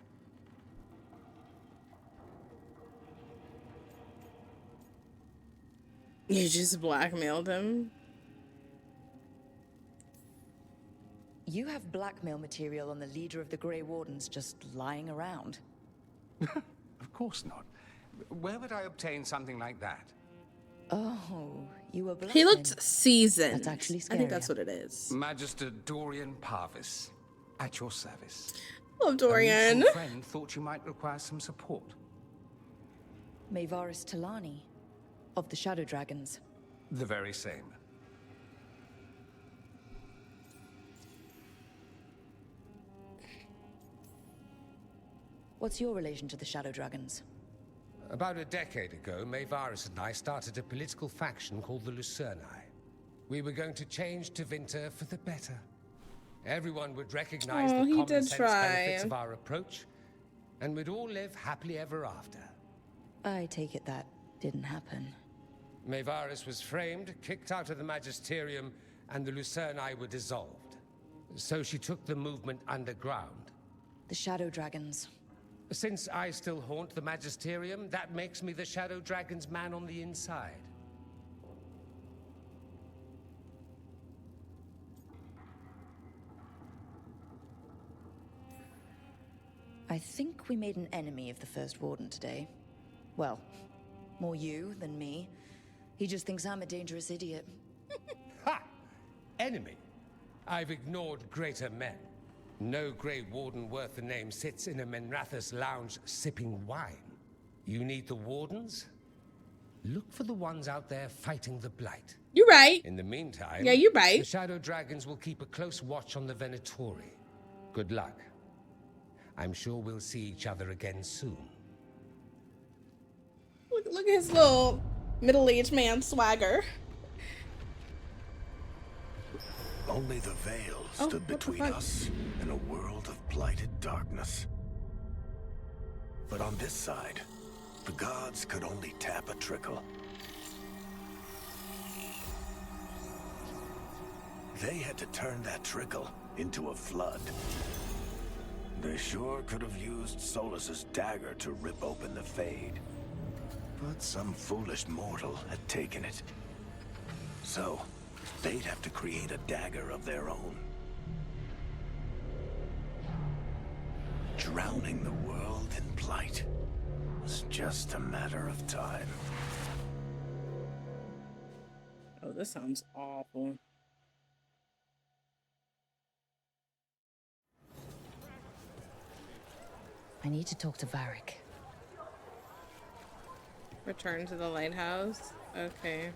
You just blackmailed him. You have blackmail material on the leader of the Grey Wardens just lying around. Of course not. Where would I obtain something like that? Oh, you were bluffing. He looked seasoned. That's actually I think scarier. that's what it is. Magister Dorian Parvis, at your service. Love Dorian. A mutual friend thought you might require some support. Maevaris Talani, of the Shadow Dragons. The very same. What's your relation to the Shadow Dragons? About a decade ago, Maevaris and I started a political faction called the Lucerni. We were going to change Tevinter for the better. Everyone would recognize the common sense benefits of our approach, and we'd all live happily ever after. I take it that didn't happen. Maevaris was framed, kicked out of the Magisterium, and the Lucerni were dissolved. So she took the movement underground. The Shadow Dragons. Since I still haunt the Magisterium, that makes me the Shadow Dragon's man on the inside. I think we made an enemy of the First Warden today. Well, more you than me. He just thinks I'm a dangerous idiot. Ha! Enemy? I've ignored greater men. No Grey Warden worth the name sits in a Menrathus lounge sipping wine. You need the Wardens? Look for the ones out there fighting the Blight. You're right. In the meantime, yeah, you're right. The Shadow Dragons will keep a close watch on the Venatori. Good luck. I'm sure we'll see each other again soon. Look at his little middle-aged man swagger. Only the veil stood between us and a world of blighted darkness. But on this side, the gods could only tap a trickle. They had to turn that trickle into a flood. They sure could have used Solus's dagger to rip open the Fade. But some foolish mortal had taken it. So, they'd have to create a dagger of their own. Drowning the world in blight was just a matter of time. Oh, this sounds awful. I need to talk to Varric. Return to the lighthouse? Okay.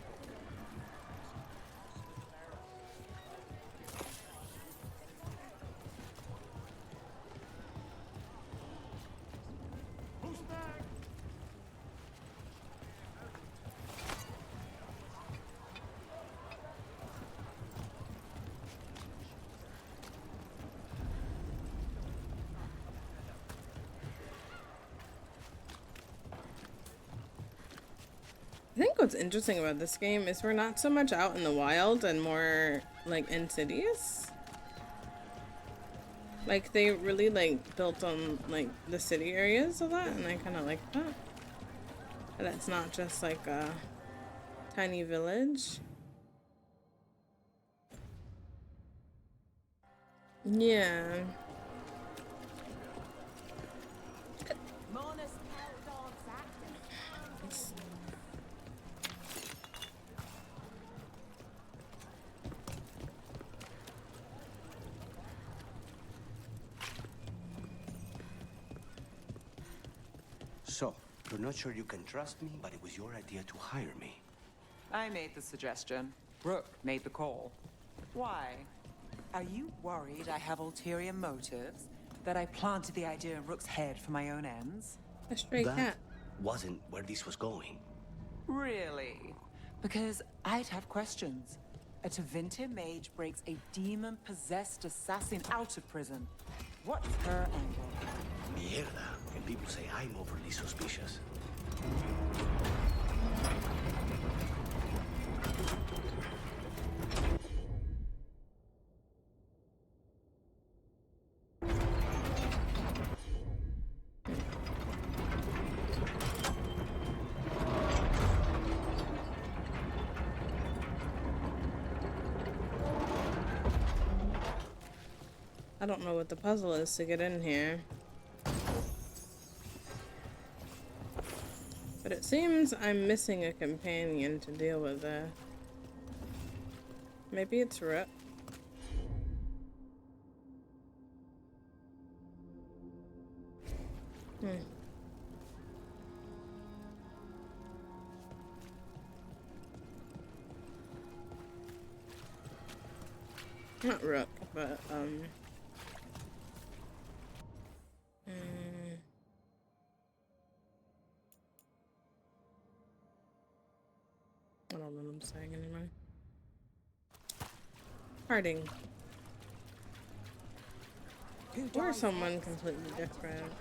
I think what's interesting about this game is we're not so much out in the wild and more like Insidious. Like they really like built on like the city areas a lot, and I kind of like that. But it's not just like a tiny village. Yeah. So, you're not sure you can trust me, but it was your idea to hire me. I made the suggestion. Rook made the call. Why? Are you worried I have ulterior motives? That I planted the idea in Rook's head for my own ends? A stray cat. That wasn't where this was going. Really? Because I'd have questions. A Tevinter mage breaks a demon-possessed assassin out of prison. What's her angle? Mierda. And people say I'm overly suspicious. I don't know what the puzzle is to get in here. But it seems I'm missing a companion to deal with that. Maybe it's Rook. Not Rook, but I don't know what I'm saying anymore. Harding. Or someone completely different.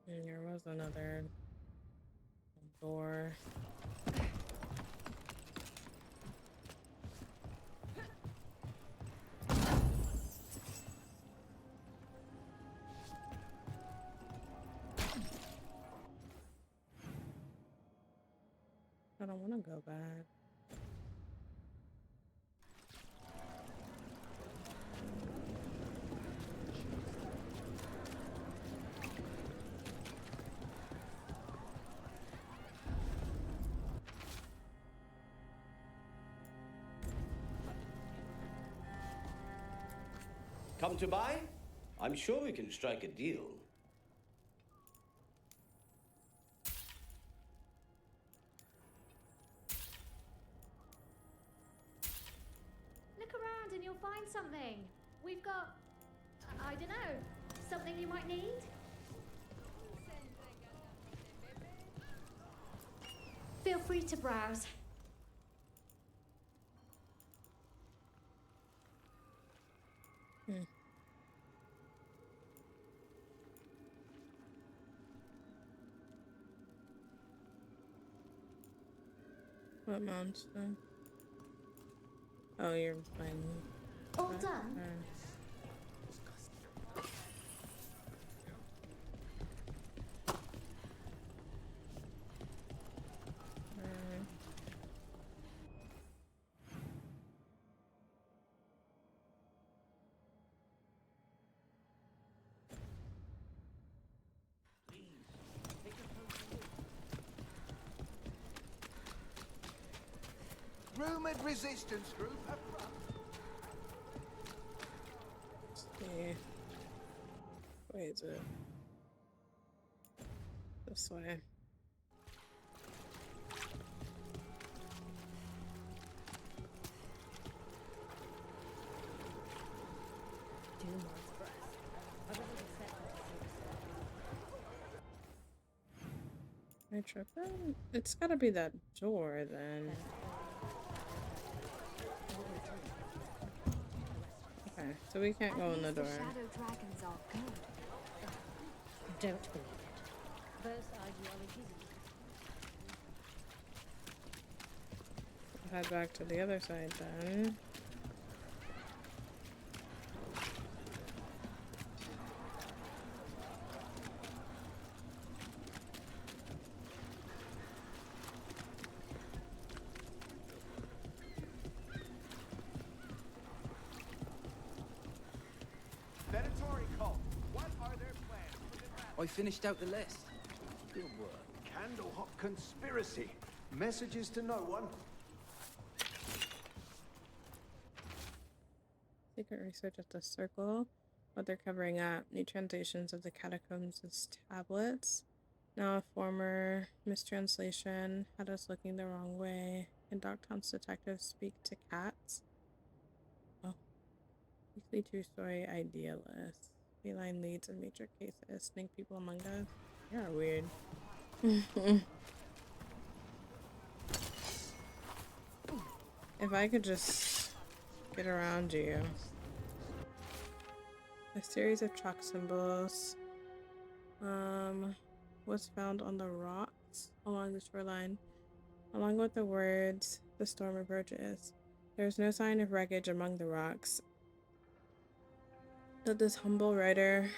And there was another door. I don't want to go back. Come to buy? I'm sure we can strike a deal. Look around and you'll find something. We've got, I don't know, something you might need? Feel free to browse. What monster? Oh, you're fine. All done? Rumored resistance group up front. Yeah. Wait, is it this way? Am I tripping? It's gotta be that door then. Okay, so we can't go in the door. Shadow dragons are good. Don't believe it. Both ideologies. Head back to the other side then. I finished out the list. Good work. Candlehot conspiracy. Messages to no one. Secret research at the circle. What they're covering up. New translations of the catacombs' tablets. Now a former mistranslation had us looking the wrong way. Can Dogtown's detectives speak to cats? Oh. Weekly true story idealist. Feline leads in major cases. Snake people among us. You're weird. If I could just get around you. A series of chalk symbols was found on the rocks along the shoreline. Along with the words, the storm approaches. There is no sign of wreckage among the rocks. But this humble writer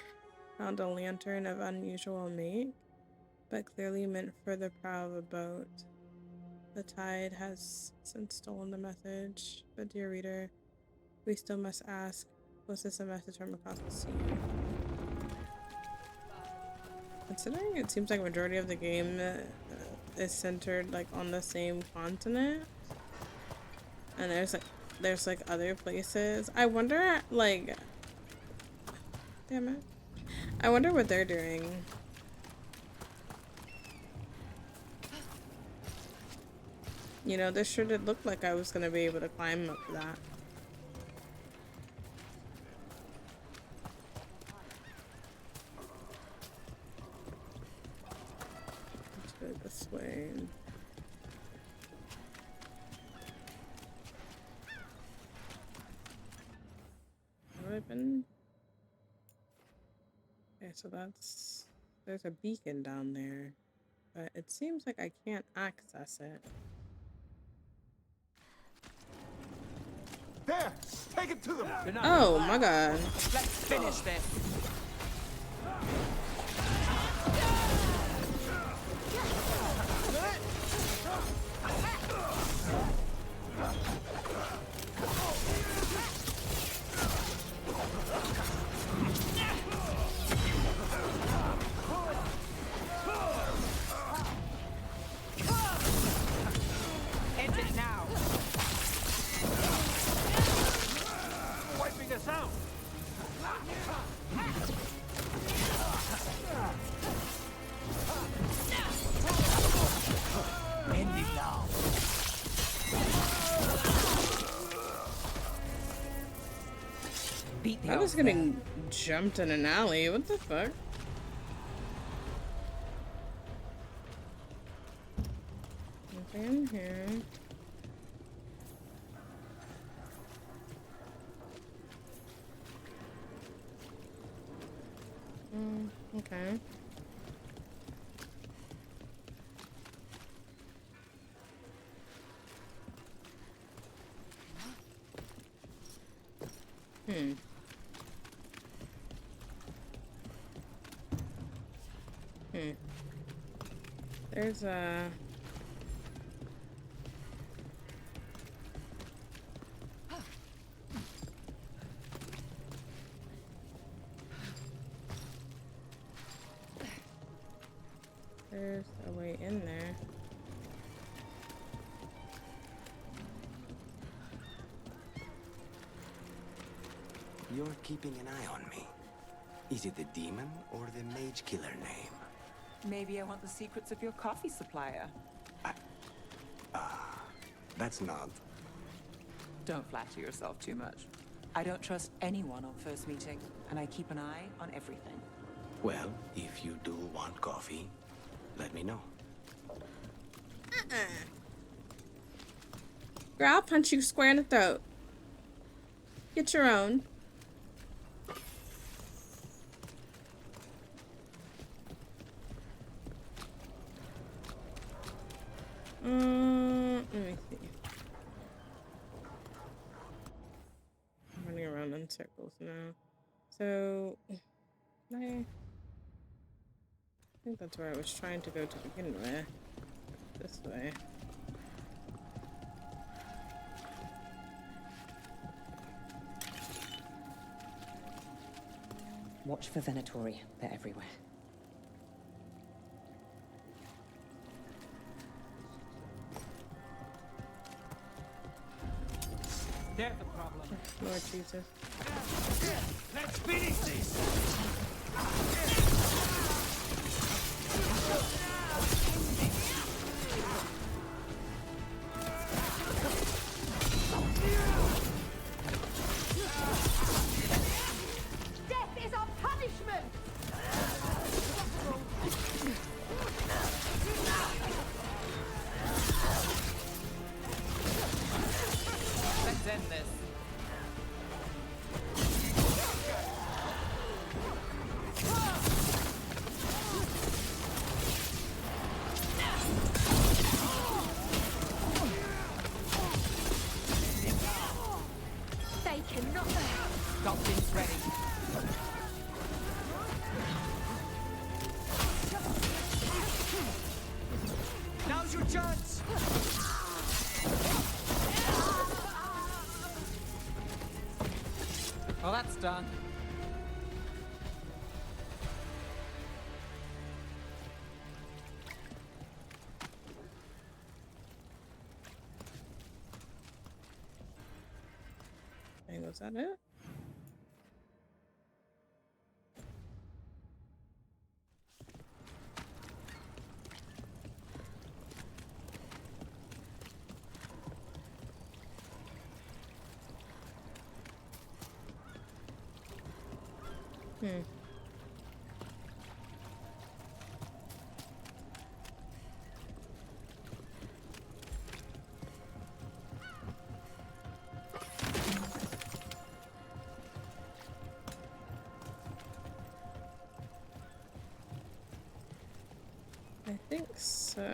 found a lantern of unusual make, but clearly meant for the prow of a boat. The tide has since stolen the message, but dear reader, we still must ask, was this a message from across the sea? Considering it seems like a majority of the game is centered like on the same continent, and there's like other places. I wonder, like, damn it, I wonder what they're doing. You know, this sure did look like I was gonna be able to climb up that. Let's go this way. Have I been? Okay, so there's a beacon down there, but it seems like I can't access it. There! Take it to them! Oh my god. Let's finish this. End it now. Wiping us out! End it now. Beat the I was odds getting jumped in an alley. What the fuck? Nothing in here. Okay. There's a... There's a way in there. You're keeping an eye on me. Is it the demon or the mage killer name? Maybe I want the secrets of your coffee supplier. That's not. Don't flatter yourself too much. I don't trust anyone on first meeting, and I keep an eye on everything. Well, if you do want coffee, let me know. Girl, I'll punch you square in the throat. Get your own. Let me see. I'm running around in circles now. So, I think that's where I was trying to go to begin with. This way. Watch for Venatori. They're everywhere. They're the problem. Lord Jesus. Let's finish this! Death is our punishment! Let's end this. shaken, not Something's ready. Now's your chance! Well, that's done. And was that it? I think so.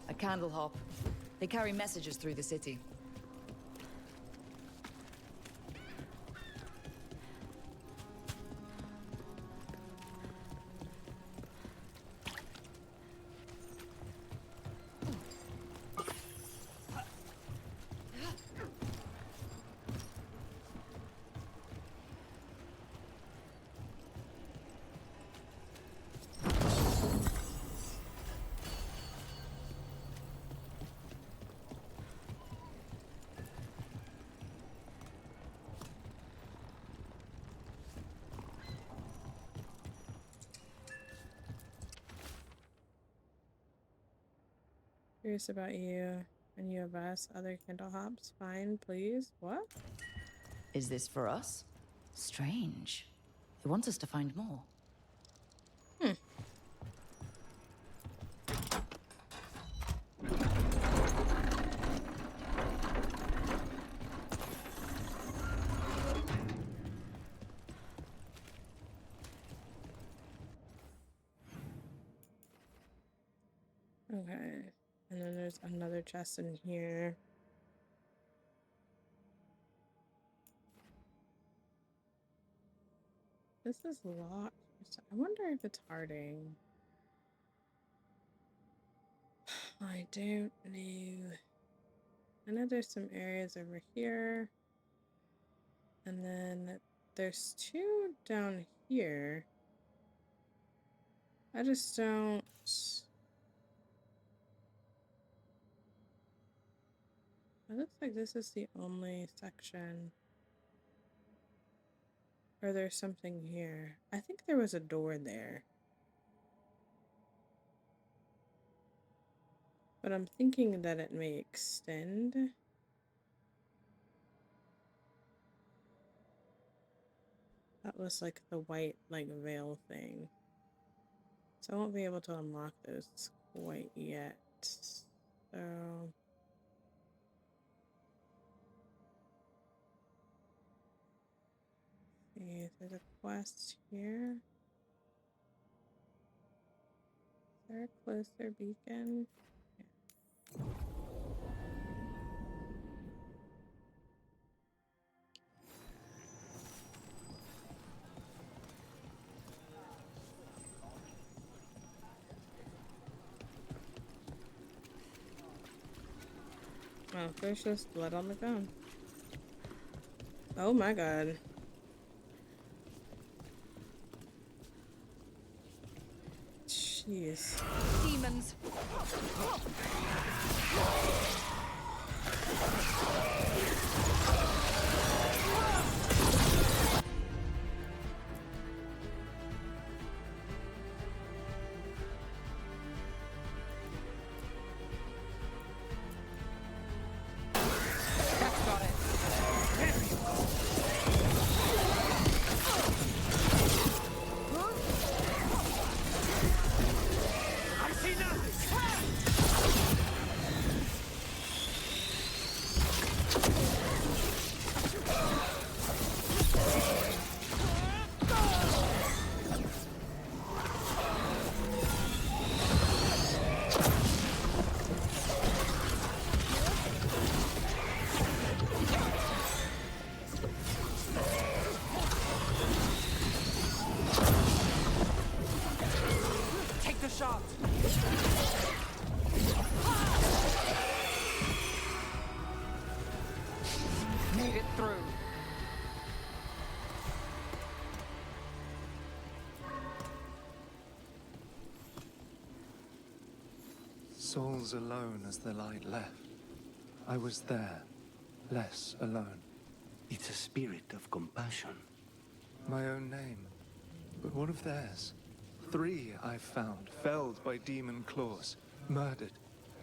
A candle hop. They carry messages through the city. Curious about you and you of us. Other candle hops. Fine, please. What? Is this for us? Strange. It wants us to find more. Okay. And then there's another chest in here. This is locked. I wonder if it's Harding. I don't know. I know there's some areas over here. And then there's two down here. I just don't... It looks like this is the only section. Or there's something here. I think there was a door there. But I'm thinking that it may extend. That was like the white, like, veil thing. So I won't be able to unlock those quite yet. So... see, there's a quest here. Is there a closer beacon? Yeah. Oh, there's just blood on the ground. Oh my god. Jeez. Demons. souls alone as the light left. I was there, less alone. It's a spirit of compassion. My own name. But what of theirs? 3 I've found, felled by demon claws, murdered.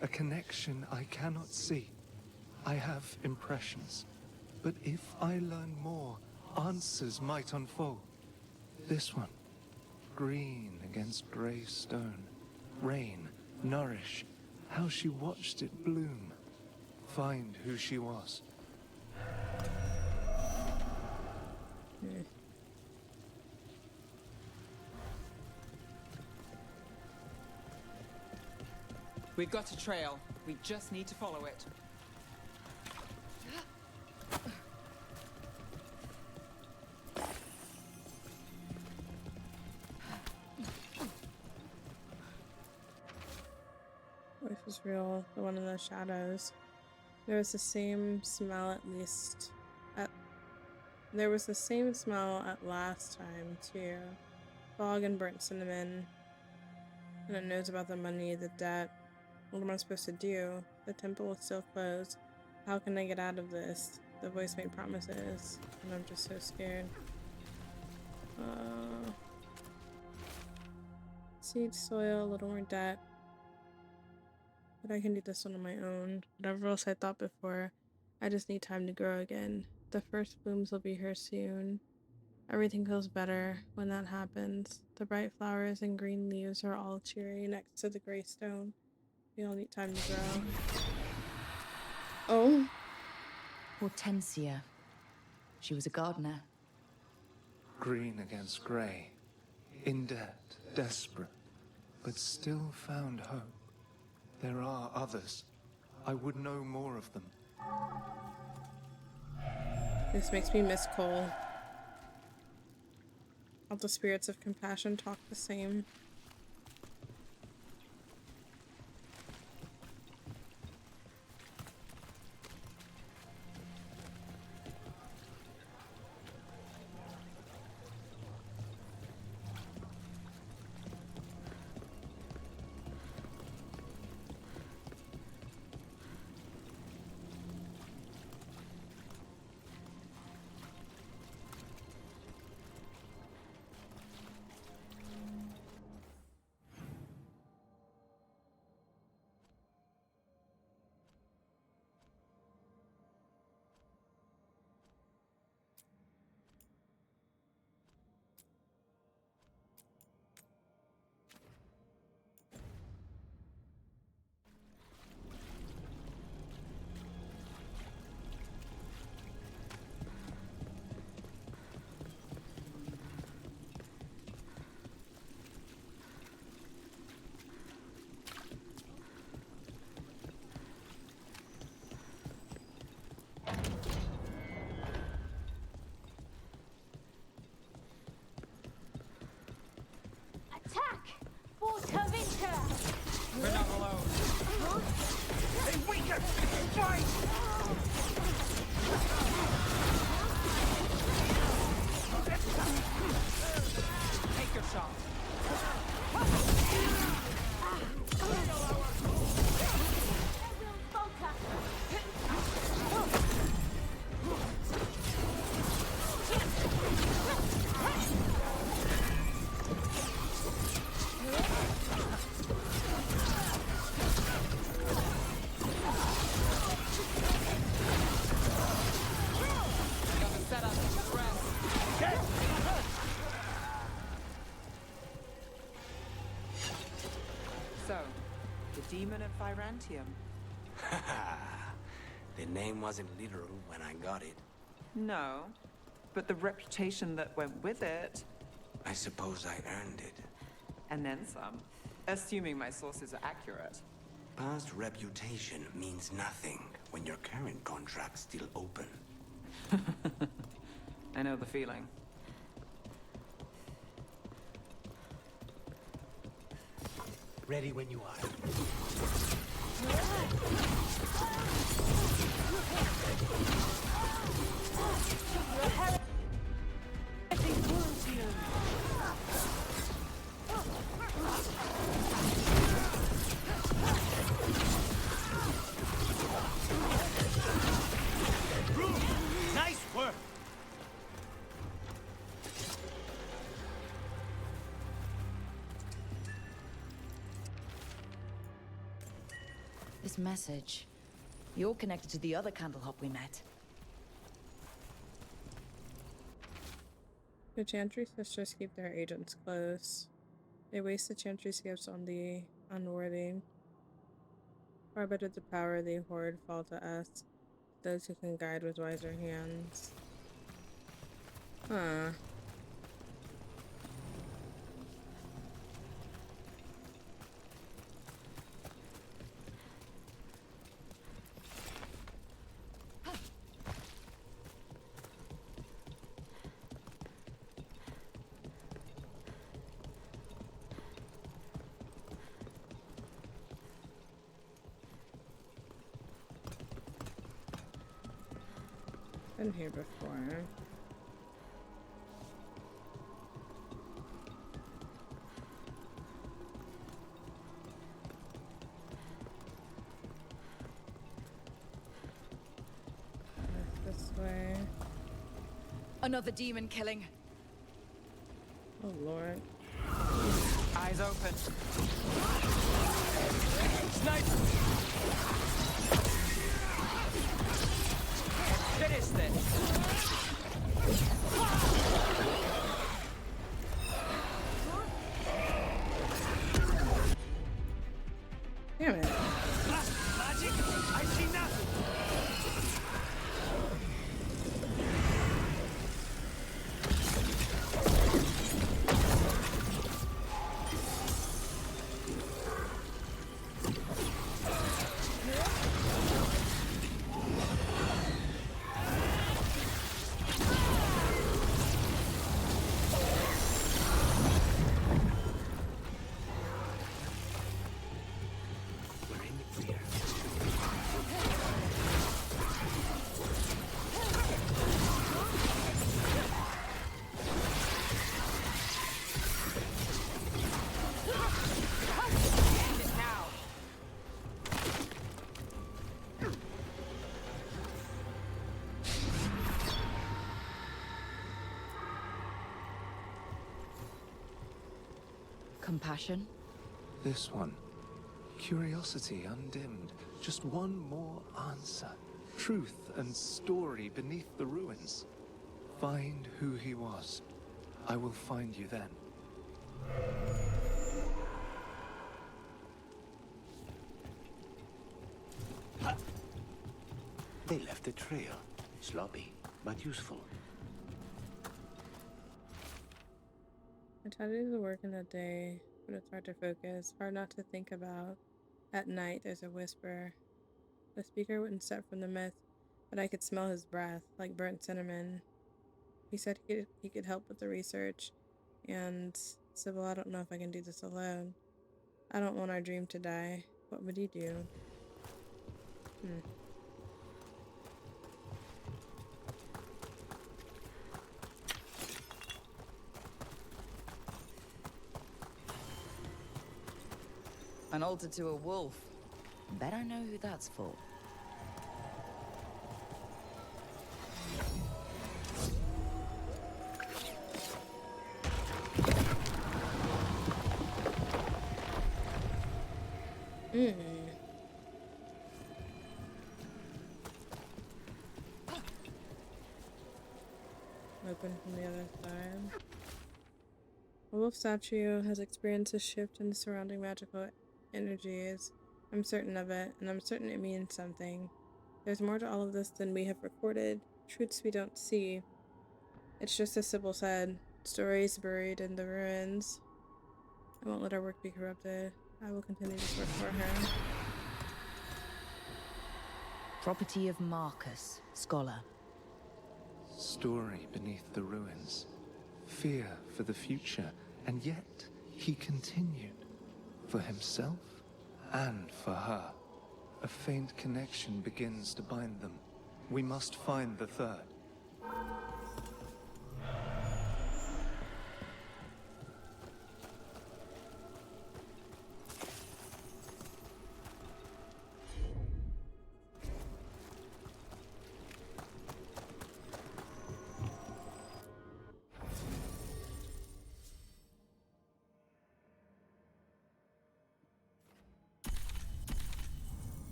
A connection I cannot see. I have impressions. But if I learn more, answers might unfold. This one. Green against grey stone. Rain, nourish. How she watched it bloom. Find who she was. We've got a trail. We just need to follow it. Voice was real, the one in the shadows. There was the same smell at least. There was the same smell at last time, too. Fog and burnt cinnamon. And it knows about the money, the debt. What am I supposed to do? The temple is still closed. How can I get out of this? The voice made promises, and I'm just so scared. Seed, soil, a little more debt. But I can do this one on my own. Whatever else I thought before, I just need time to grow again. The first blooms will be here soon. Everything feels better when that happens. The bright flowers and green leaves are all cheery next to the gray stone. We all need time to grow. Oh. Hortensia. She was a gardener. Green against grey. In debt, desperate. But still found hope. There are others. I would know more of them. This makes me miss Cole. All the spirits of compassion talk the same. We're not alone. They weaken! Fight! Take your shot. So, the demon of Virantium. The name wasn't literal when I got it. No, but the reputation that went with it. I suppose I earned it. And then some, assuming my sources are accurate. Past reputation means nothing when your current contract's still open. I know the feeling. Ready when you are. this message. You're connected to the other Candlehop we met. The Chantry sisters keep their agents close. They waste the Chantry's gifts on the unworthy. Far better the power they hoard fall to us, those who can guide with wiser hands. Huh. Been here before. This way. Another demon killing. Oh Lord. Eyes open. Sniper! Finish this. Damn it. Magic? I see nothing. Compassion? This one. Curiosity undimmed. Just one more answer. Truth and story beneath the ruins. Find who he was. I will find you then. They left a trail. Sloppy, but useful. I try to do the work in the day, but it's hard to focus, hard not to think about. At night, there's a whisper. The speaker wouldn't step from the myth, but I could smell his breath, like burnt cinnamon. He said he could help with the research, and Sybil, I don't know if I can do this alone. I don't want our dream to die. What would he do? An altar to a wolf. Bet I know who that's for. Open from the other side. A wolf statue has experienced a shift in the surrounding magical energies. I'm certain of it, and I'm certain it means something. There's more to all of this than we have recorded, truths we don't see. It's just as Sybil said, stories buried in the ruins. I won't let our work be corrupted. I will continue this work for her. Property of Marcus, scholar. Story beneath the ruins. Fear for the future, and yet he continued. For himself and for her. A faint connection begins to bind them. We must find the third.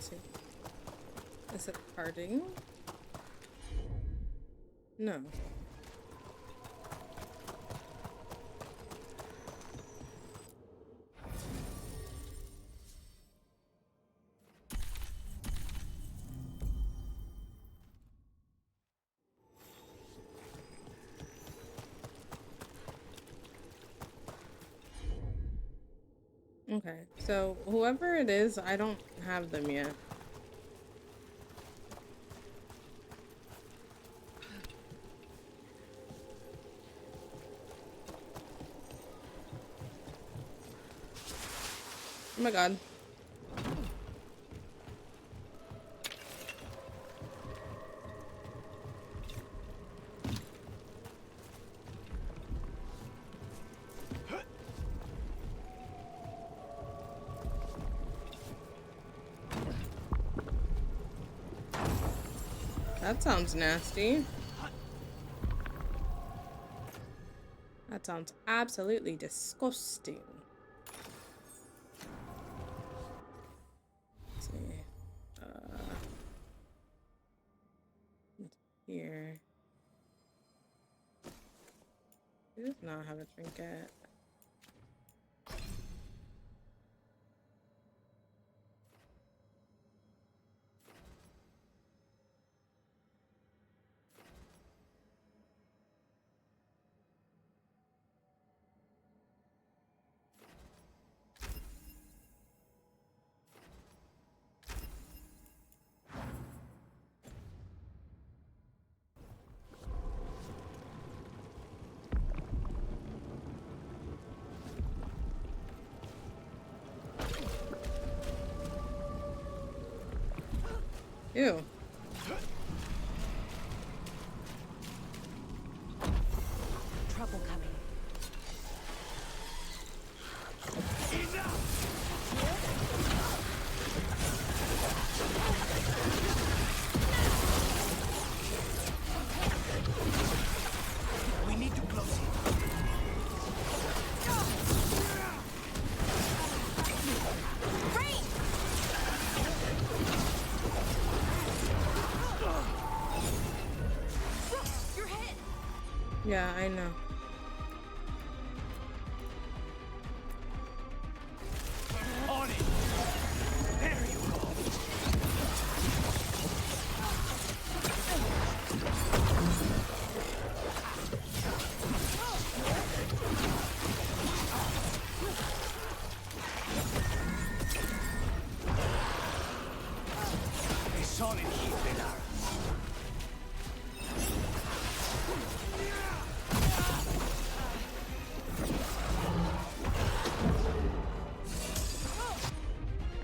see. Is it parting? No. Okay, so whoever it is, I don't have them yet. Oh my god. That sounds nasty. That sounds absolutely disgusting. Let's see. Here. He does not have a trinket. Ew. Trouble coming. We need to close it. Yeah, I know. On it. There you go. A solid hit, Veilguard.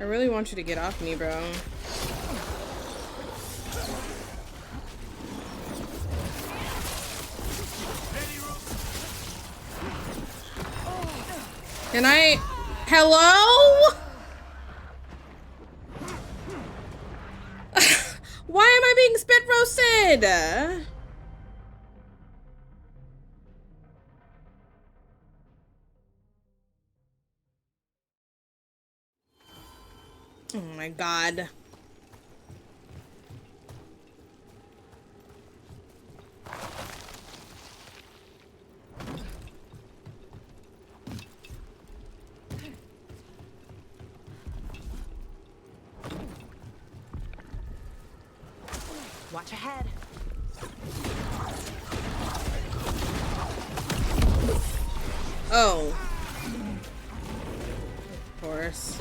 I really want you to get off me, bro. Can I? Hello? Why am I being spit roasted? Oh my god. Watch ahead. Oh. Of course.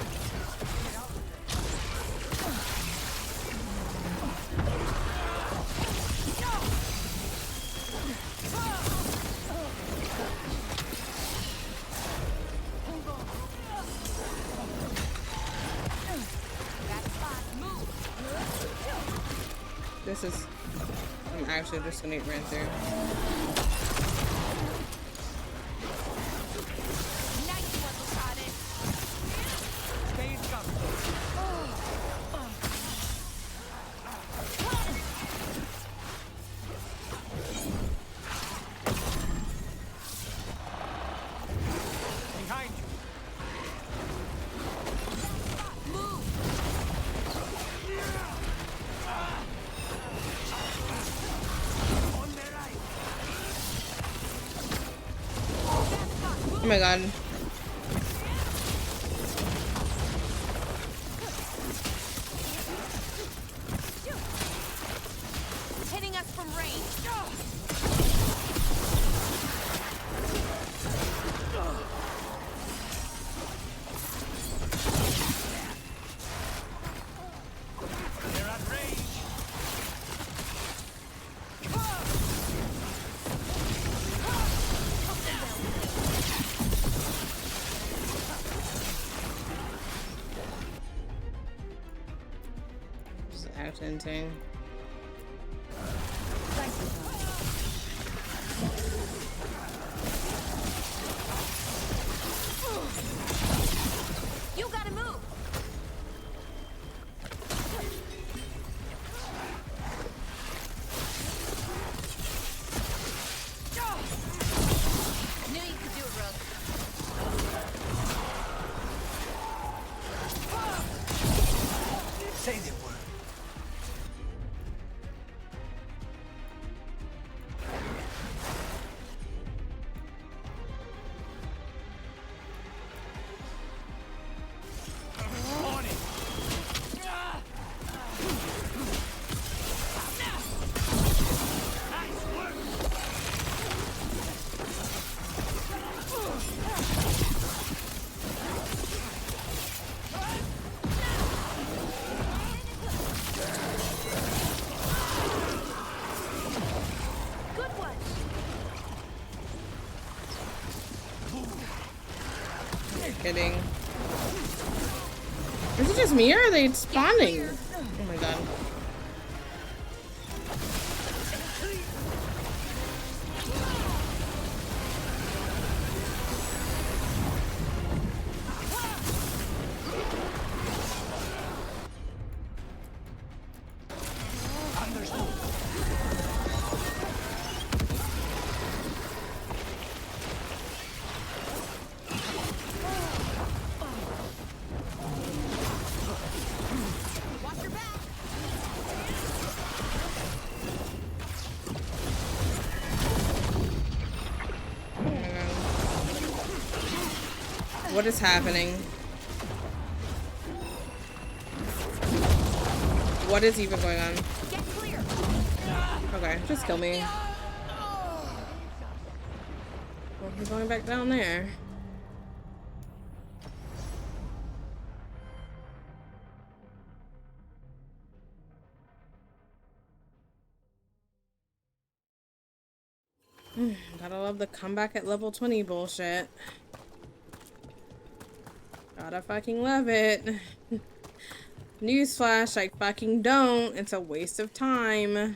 This is... I'm actually just gonna ran through. Behind you. my god. Hitting us from range. They're at range. Just accenting. You gotta move. Knew you could do it, Rook. Say the word. On it. Nice work. Good one. You're kidding. Is it just me or are they spawning? Oh my god. Watch your back. What is happening? What is even going on? Get clear. Okay, just kill me. Well, he's going back down there. Gotta love the comeback at level 20 bullshit. Gotta fucking love it. Newsflash, I fucking don't. It's a waste of time.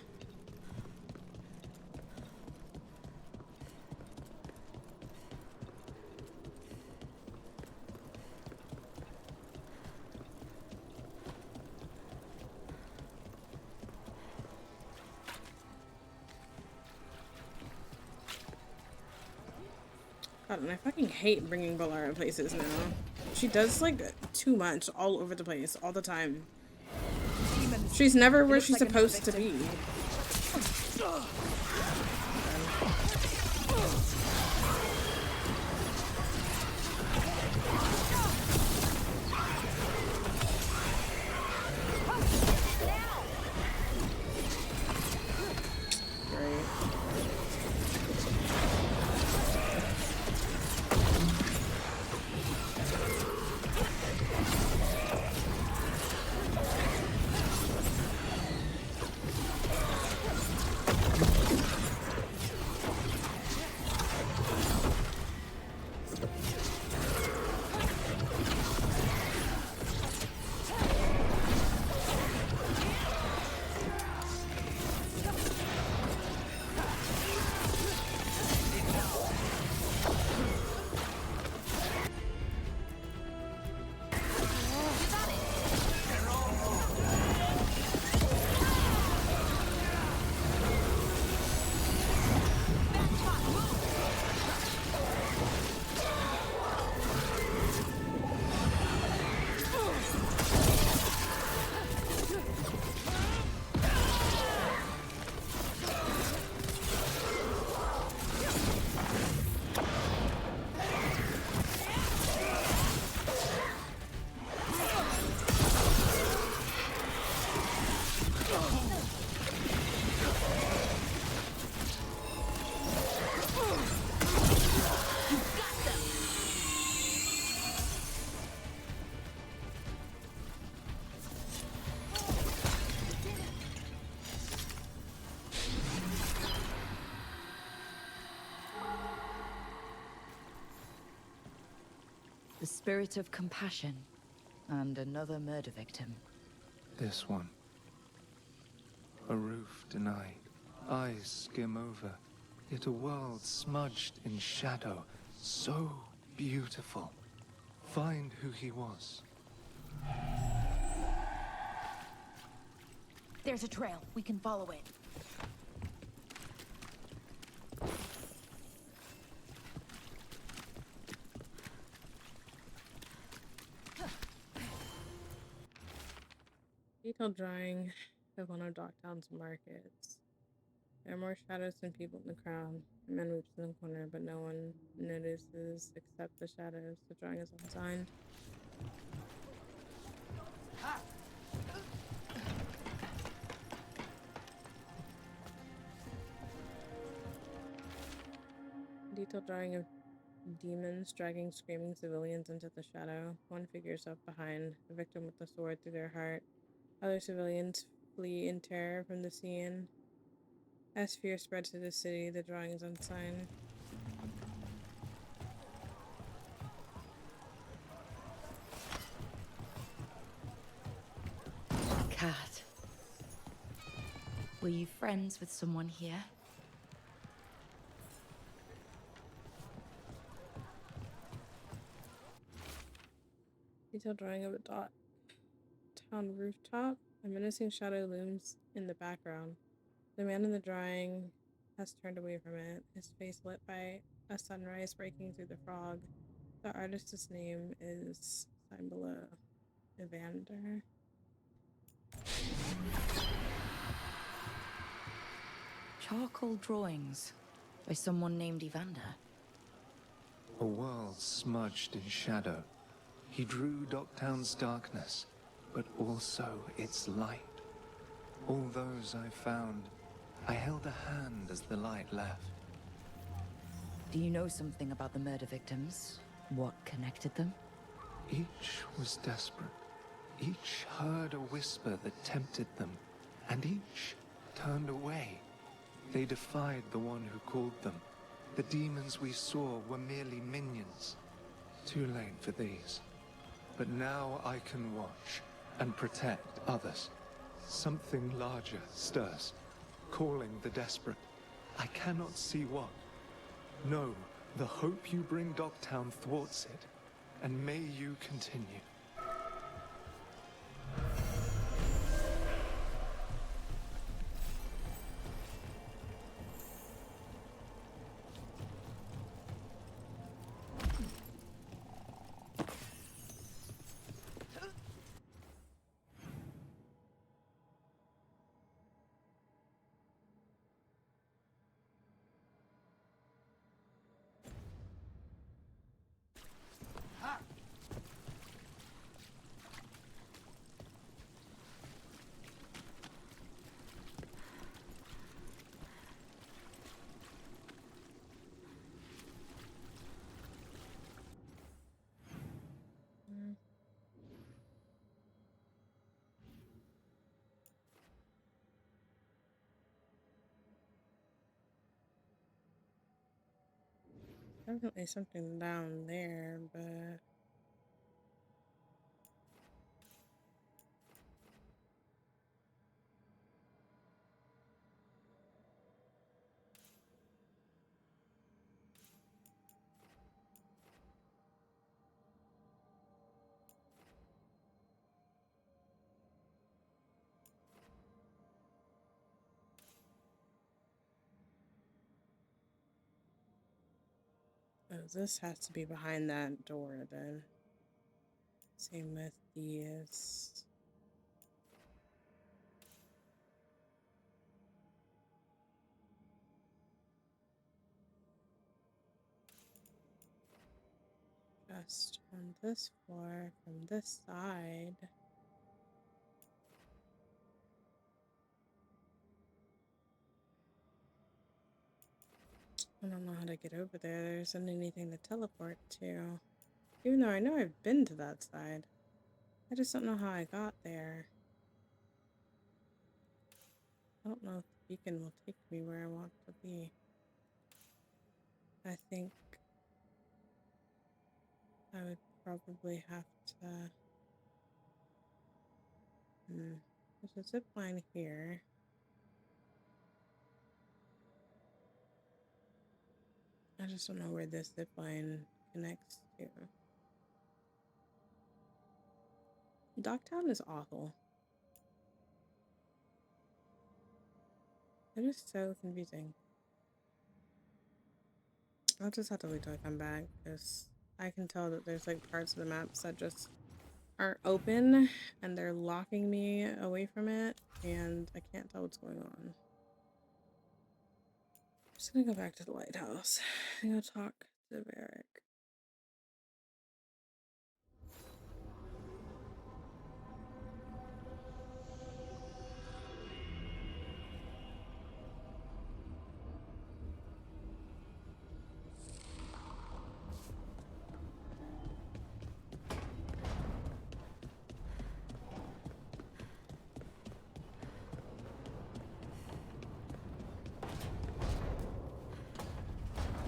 God, and I fucking hate bringing Valara places now. She does like too much all over the place, all the time. She's never where she's supposed to be. The spirit of compassion. And another murder victim. This one. A roof denied. Eyes skim over. Yet a world smudged in shadow. So beautiful. Find who he was. There's a trail. We can follow it. Detailed drawing of one of Docktown's markets. There are more shadows than people in the crowd. A man moves in the corner, but no one notices except the shadows. The drawing is unsigned. Detailed drawing of demons dragging screaming civilians into the shadow. One figures up behind, the victim with the sword through their heart. Other civilians flee in terror from the scene. As fear spreads to the city, the drawing is unsigned. Cat. Were you friends with someone here? Detailed drawing of a town rooftop. A menacing shadow looms in the background. The man in the drawing has turned away from it, his face lit by a sunrise breaking through the fog. The artist's name is signed below. Evander. Charcoal drawings by someone named Evander. A world smudged in shadow. He drew Docktown's darkness, but also its light. All those I found, I held a hand as the light left. Do you know something about the murder victims? What connected them? Each was desperate. Each heard a whisper that tempted them, and each turned away. They defied the one who called them. The demons we saw were merely minions. Too late for these. But now I can watch and protect others. Something larger stirs, calling the desperate. I cannot see what. No, the hope you bring Docktown thwarts it, and may you continue. Definitely something down there, but oh, this has to be behind that door then. Same with these. Just on this floor from this side. I don't know how to get over there. There isn't anything to teleport to. Even though I know I've been to that side. I just don't know how I got there. I don't know if the beacon will take me where I want to be. I think I would probably have to. There's a zip line here. I just don't know where this zip line connects to. Docktown is awful. It is so confusing. I'll just have to wait till I come back because I can tell that there's like parts of the maps that just aren't open and they're locking me away from it and I can't tell what's going on. I'm just gonna go back to the lighthouse and go talk to Varric.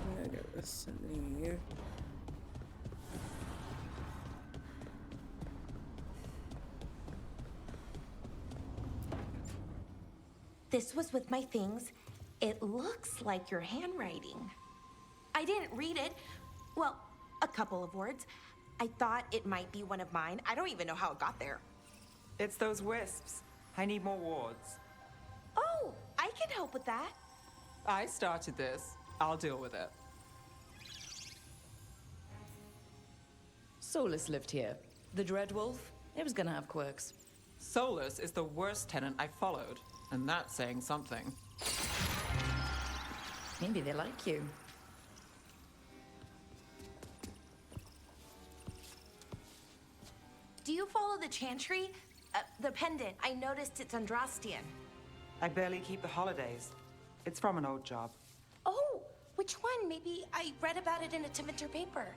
I'm gonna get this and leave. This was with my things. It looks like your handwriting. I didn't read it. Well, a couple of words. I thought it might be one of mine. I don't even know how it got there. It's those wisps. I need more wards. Oh, I can help with that. I started this. I'll deal with it. Solus lived here. The Dreadwolf, it was gonna have quirks. Solus is the worst tenant I followed, and that's saying something. Maybe they like you. Do you follow the chantry? The pendant. I noticed it's Andrastian. I barely keep the holidays. It's from an old job. Oh, which one? Maybe I read about it in a Timenter paper.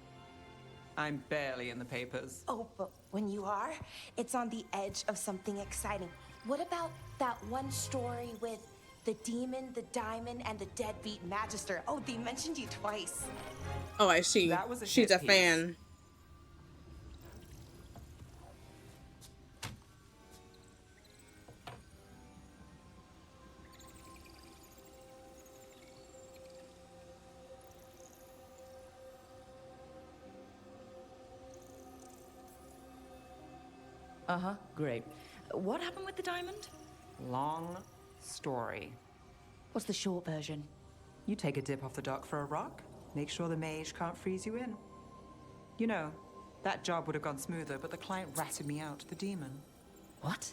I'm barely in the papers. Oh, but when you are, it's on the edge of something exciting. What about that one story with the demon, the diamond, and the deadbeat magister? Oh, they mentioned you twice. Oh, I see. That was a She's a hit piece. fan. Uh-huh, great. What happened with the diamond? Long story. What's the short version? You take a dip off the dock for a rock, make sure the mage can't freeze you in. You know, that job would have gone smoother, but the client ratted me out, the demon. What?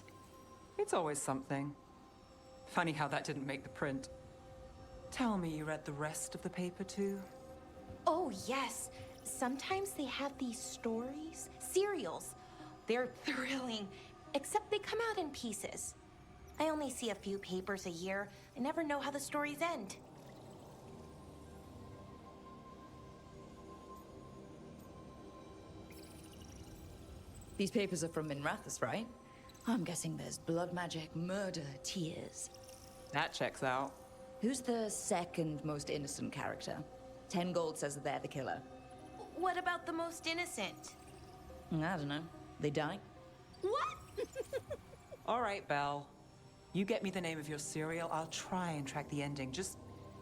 It's always something. Funny how that didn't make the print. Tell me you read the rest of the paper too? Oh, yes. Sometimes they have these stories, serials. They're thrilling, except they come out in pieces. I only see a few papers a year. I never know how the stories end. These papers are from Minrathous, right? I'm guessing there's blood magic, murder, tears. That checks out. Who's the second most innocent character? 10 gold says they're the killer. What about the most innocent? I don't know. They die? What? All right, Belle. You get me the name of your serial, I'll try and track the ending. Just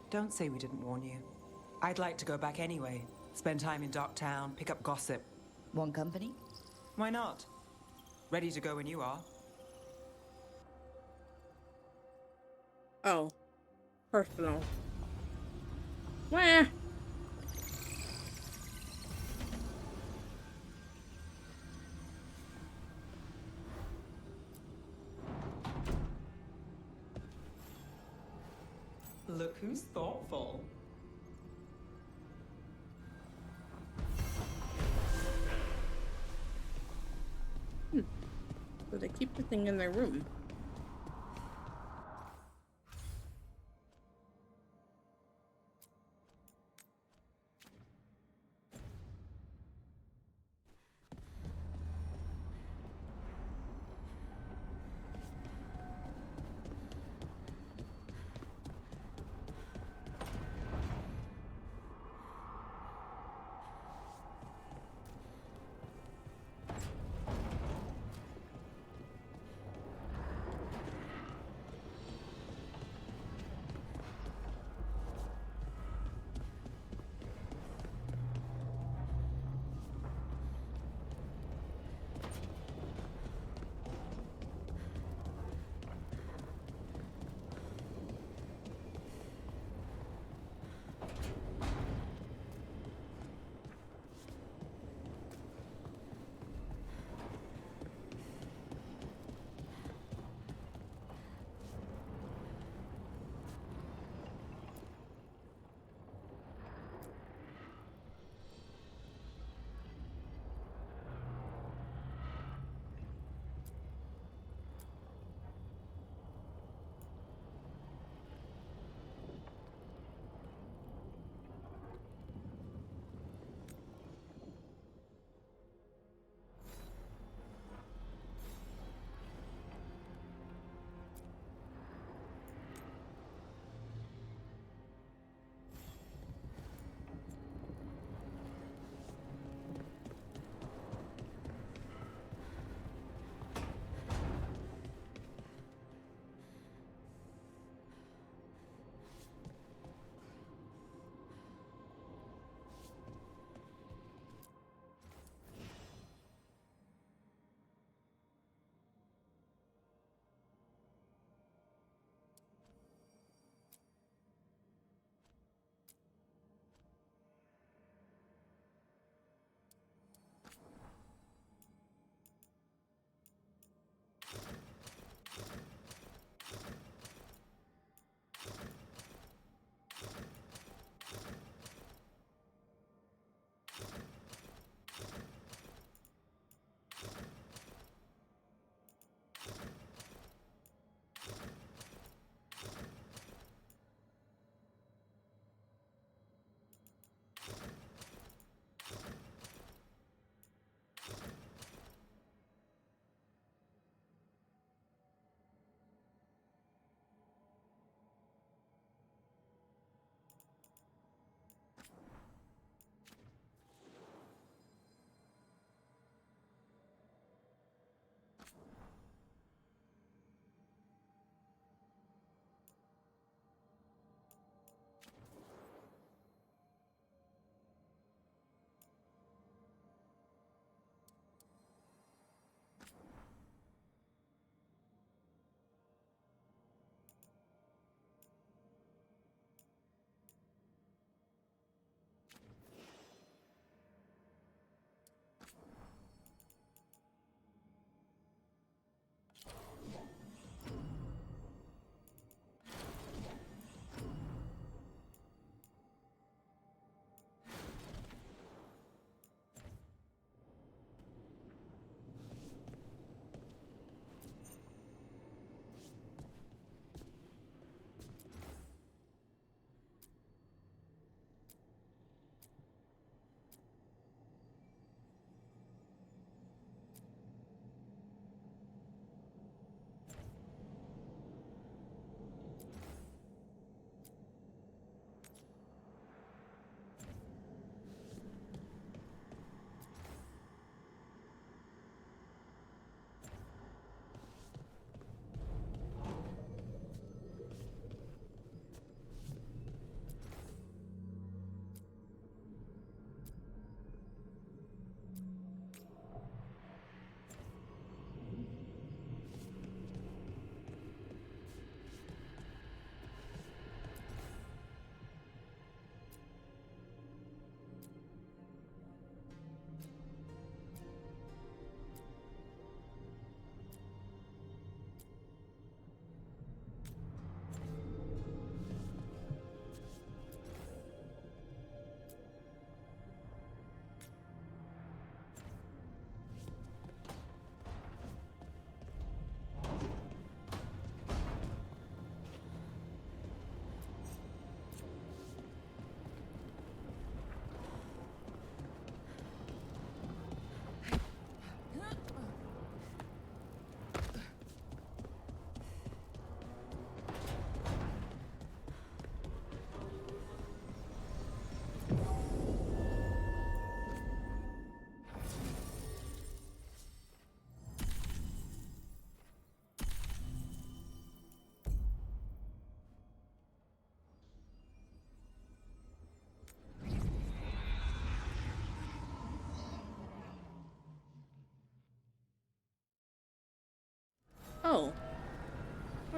don't say we didn't warn you. I'd like to go back anyway. Spend time in Docktown, pick up gossip. One company? Why not? Ready to go when you are. Oh. Personal. Wah. Look who's thoughtful. So they keep the thing in their room.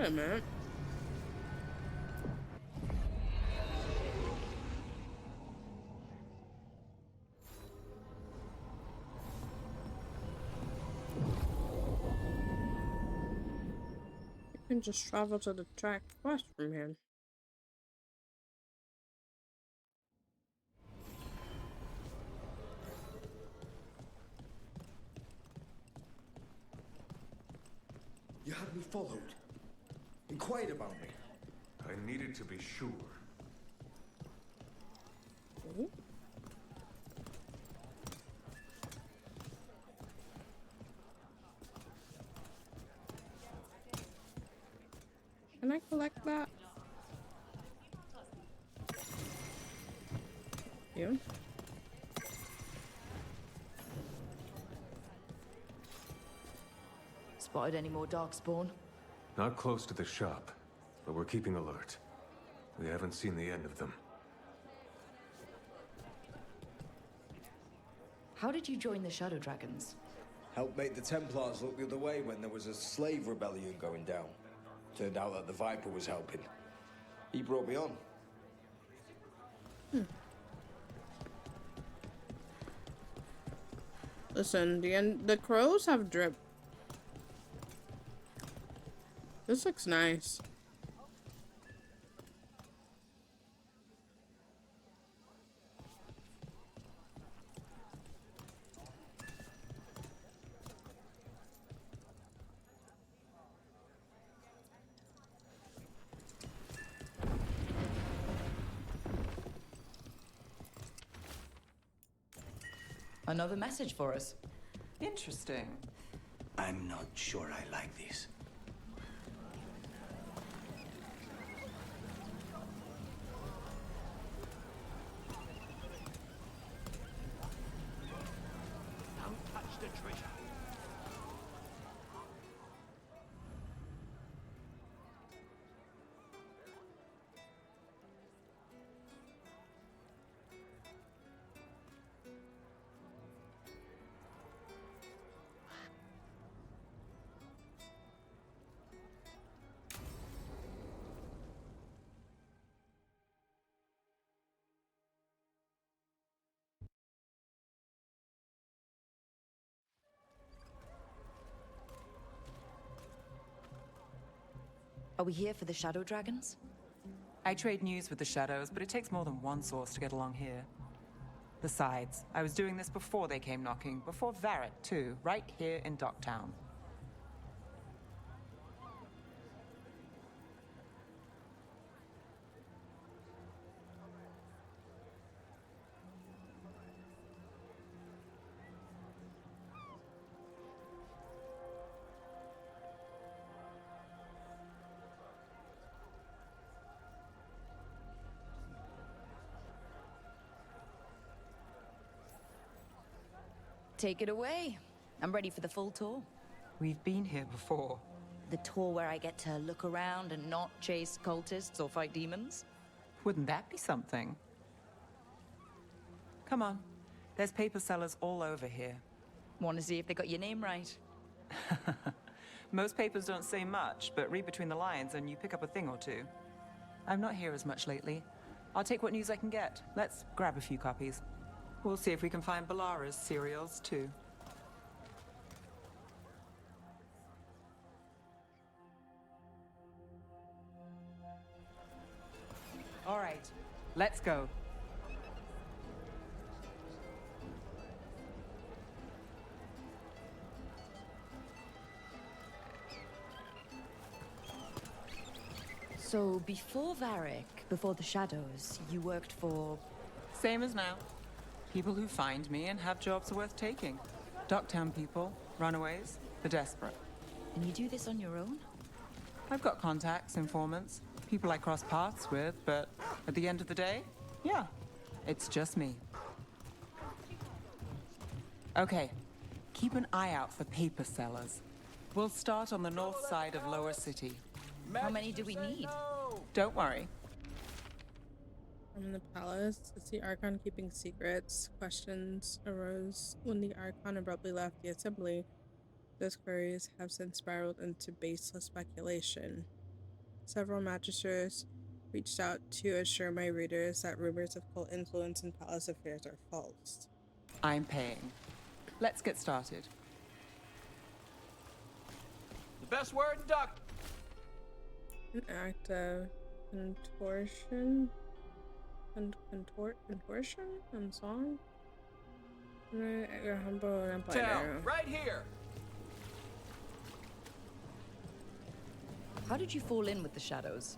Wait a minute. You can just travel to the track west from here. You had me followed. Inquired about me. I needed to be sure. Ooh. Can I collect that? You? Spotted any more darkspawn? Not close to the shop, but we're keeping alert. We haven't seen the end of them. How did you join the Shadow Dragons? Helped make the Templars look the other way when there was a slave rebellion going down. Turned out that the Viper was helping. He brought me on. Listen, the crows have drip. This looks nice. Another message for us. Interesting. I'm not sure I like this. Don't touch the treasure. Are we here for the Shadow Dragons? I trade news with the Shadows, but it takes more than one source to get along here. Besides, I was doing this before they came knocking, before Varric too, right here in Docktown. Take it away. I'm ready for the full tour. We've been here before. The tour where I get to look around and not chase cultists or fight demons? Wouldn't that be something? Come on. There's paper sellers all over here. Want to see if they got your name right? Most papers don't say much, but read between the lines and you pick up a thing or two. I'm not here as much lately. I'll take what news I can get. Let's grab a few copies. We'll see if we can find Balara's cereals, too. All right, let's go. So, before Varric, before the Shadows, you worked for... Same as now. People who find me and have jobs worth taking. Docktown people, runaways, the desperate. And you do this on your own? I've got contacts, informants, people I cross paths with, but at the end of the day, yeah, it's just me. Okay, keep an eye out for paper sellers. We'll start on the north side of Lower City. How many do we need? Don't worry. I'm in the palace. Is the Archon keeping secrets? Questions arose when the Archon abruptly left the assembly. Those queries have since spiraled into baseless speculation. Several magisters reached out to assure my readers that rumors of cult influence in palace affairs are false. I'm paying. Let's get started. The best word in Doc. An act of contortion and song. Your humble empire. Town, right here. How did you fall in with the shadows?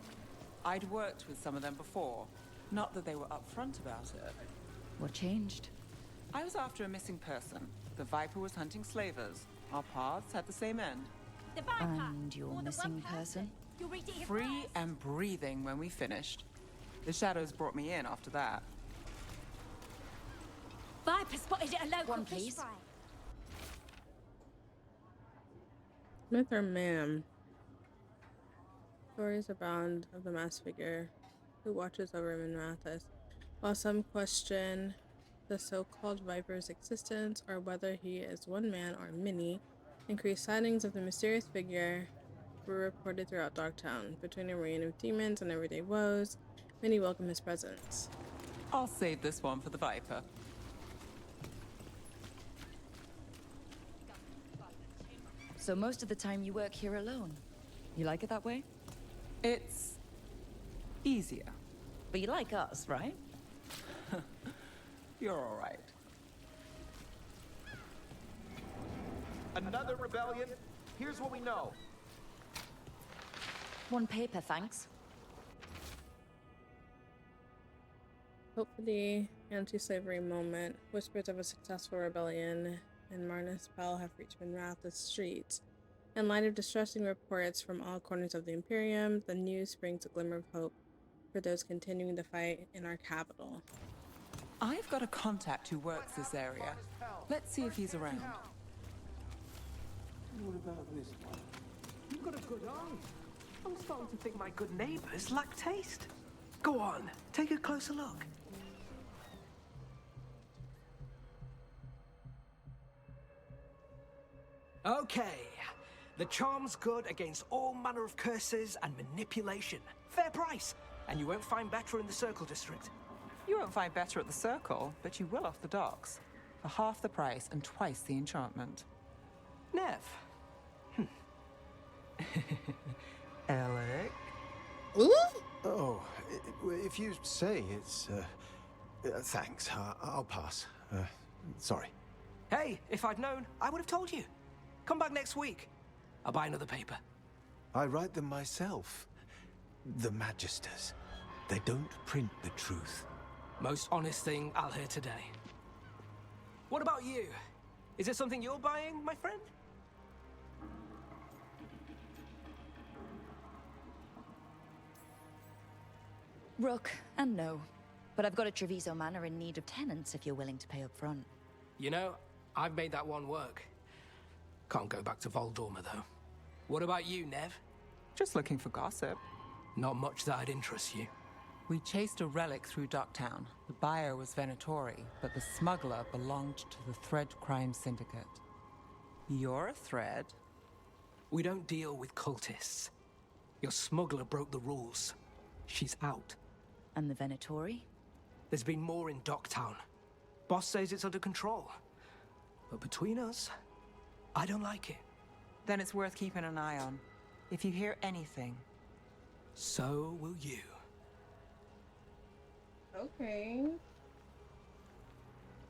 I'd worked with some of them before. Not that they were upfront about it. What changed? I was after a missing person. The Viper was hunting slavers. Our paths had the same end. The Viper! And your missing person? You'll read it here Free first. and breathing when we finished. The shadows brought me in after that. Viper spotted at a local One, fish please. fry. Myth or man? Stories abound of the masked figure who watches over Minrathous. While some question the so-called Viper's existence or whether he is one man or many, increased sightings of the mysterious figure were reported throughout Dogtown. Between a reign of demons and everyday woes, many welcome his presence. I'll save this one for the Viper. So most of the time you work here alone. You like it that way? It's easier. But you like us, right? You're all right. Another rebellion? Here's what we know. One paper, thanks. Hope for the anti-slavery moment. Whispers of a successful rebellion in Marnus Bell have reached Minrathous streets. In light of distressing reports from all corners of the Imperium, the news brings a glimmer of hope for those continuing the fight in our capital. I've got a contact who works this area. Let's see if he's around. What about this one? You've got a good eye. I'm starting to think my good neighbors lack taste. Go on, take a closer look. Okay. The charm's good against all manner of curses and manipulation. Fair price. And you won't find better in the Circle District. You won't find better at the Circle, but you will off the docks. For half the price and twice the enchantment. Nev. Alec? Ooh? Oh, if you say it's, thanks. I'll pass. Sorry. Hey, if I'd known, I would have told you. Come back next week. I'll buy another paper. I write them myself. The Magisters. They don't print the truth. Most honest thing I'll hear today. What about you? Is it something you're buying, my friend? Rook, and no. But I've got a Treviso Manor in need of tenants if you're willing to pay up front. You know, I've made that one work. Can't go back to Voldorma, though. What about you, Nev? Just looking for gossip. Not much that'd interest you. We chased a relic through Docktown. The buyer was Venatori, but the smuggler belonged to the Thread Crime Syndicate. You're a thread? We don't deal with cultists. Your smuggler broke the rules. She's out. And the Venatori? There's been more in Docktown. Boss says it's under control. But between us, I don't like it. Then it's worth keeping an eye on. If you hear anything. So will you. Okay.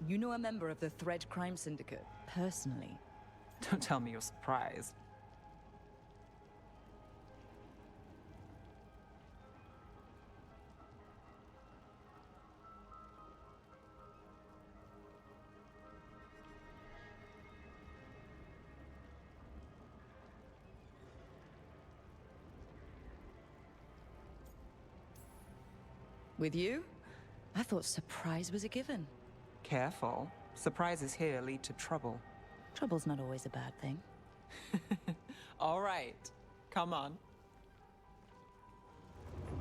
You know a member of the Thread Crime Syndicate, personally. Don't tell me you're surprised. With you? I thought surprise was a given. Careful. Surprises here lead to trouble. Trouble's not always a bad thing. All right. Come on.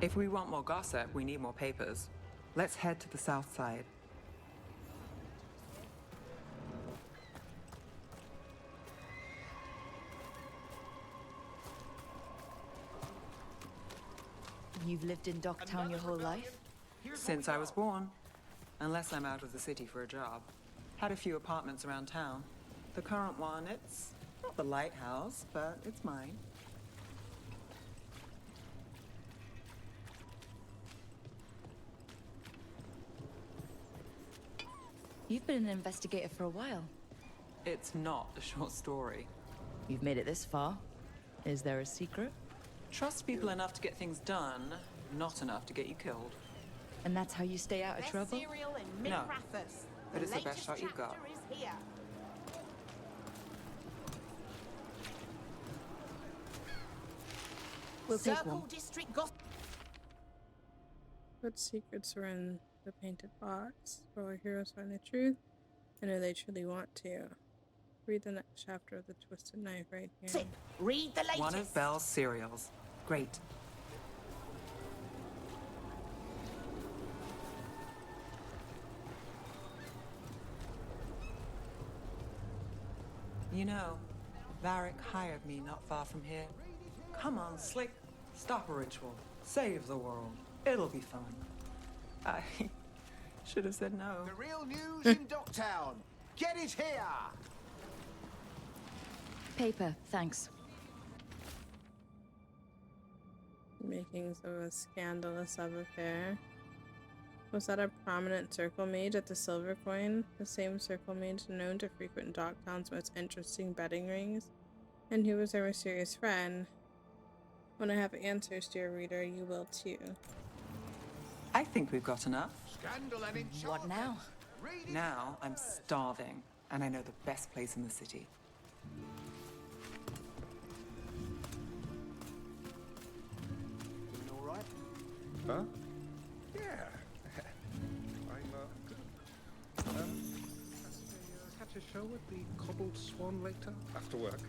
If we want more gossip, we need more papers. Let's head to the south side. You've lived in Docktown your whole life? Since I was born. Unless I'm out of the city for a job. Had a few apartments around town. The current one, it's not the lighthouse, but it's mine. You've been an investigator for a while. It's not a short story. You've made it this far. Is there a secret? Trust people enough to get things done, not enough to get you killed. And that's how you stay out of trouble? No, but it's the best shot you've got. We'll take one. What secrets are in the painted box? Will our heroes find the truth? I know they truly want to. Read the next chapter of the Twisted Knife right here. Read the latest. One of Belle's cereals. Great. You know, Varric hired me not far from here. Come on, Slick. Stop a ritual. Save the world. It'll be fun. I should have said no. The real news in Docktown. Get it here! Paper, thanks. Makings of a scandalous love affair. Was that a prominent circle mage at the Silver Coin? The same circle mage known to frequent Docktown's most interesting betting rings? And who was their mysterious friend? When I have answers, dear reader, you will too. I think we've got enough. Scandal and What now? Now I'm starving, and I know the best place in the city. Doing all right? Huh? Yeah. I'm catch a show at the Cobbled Swan later after work.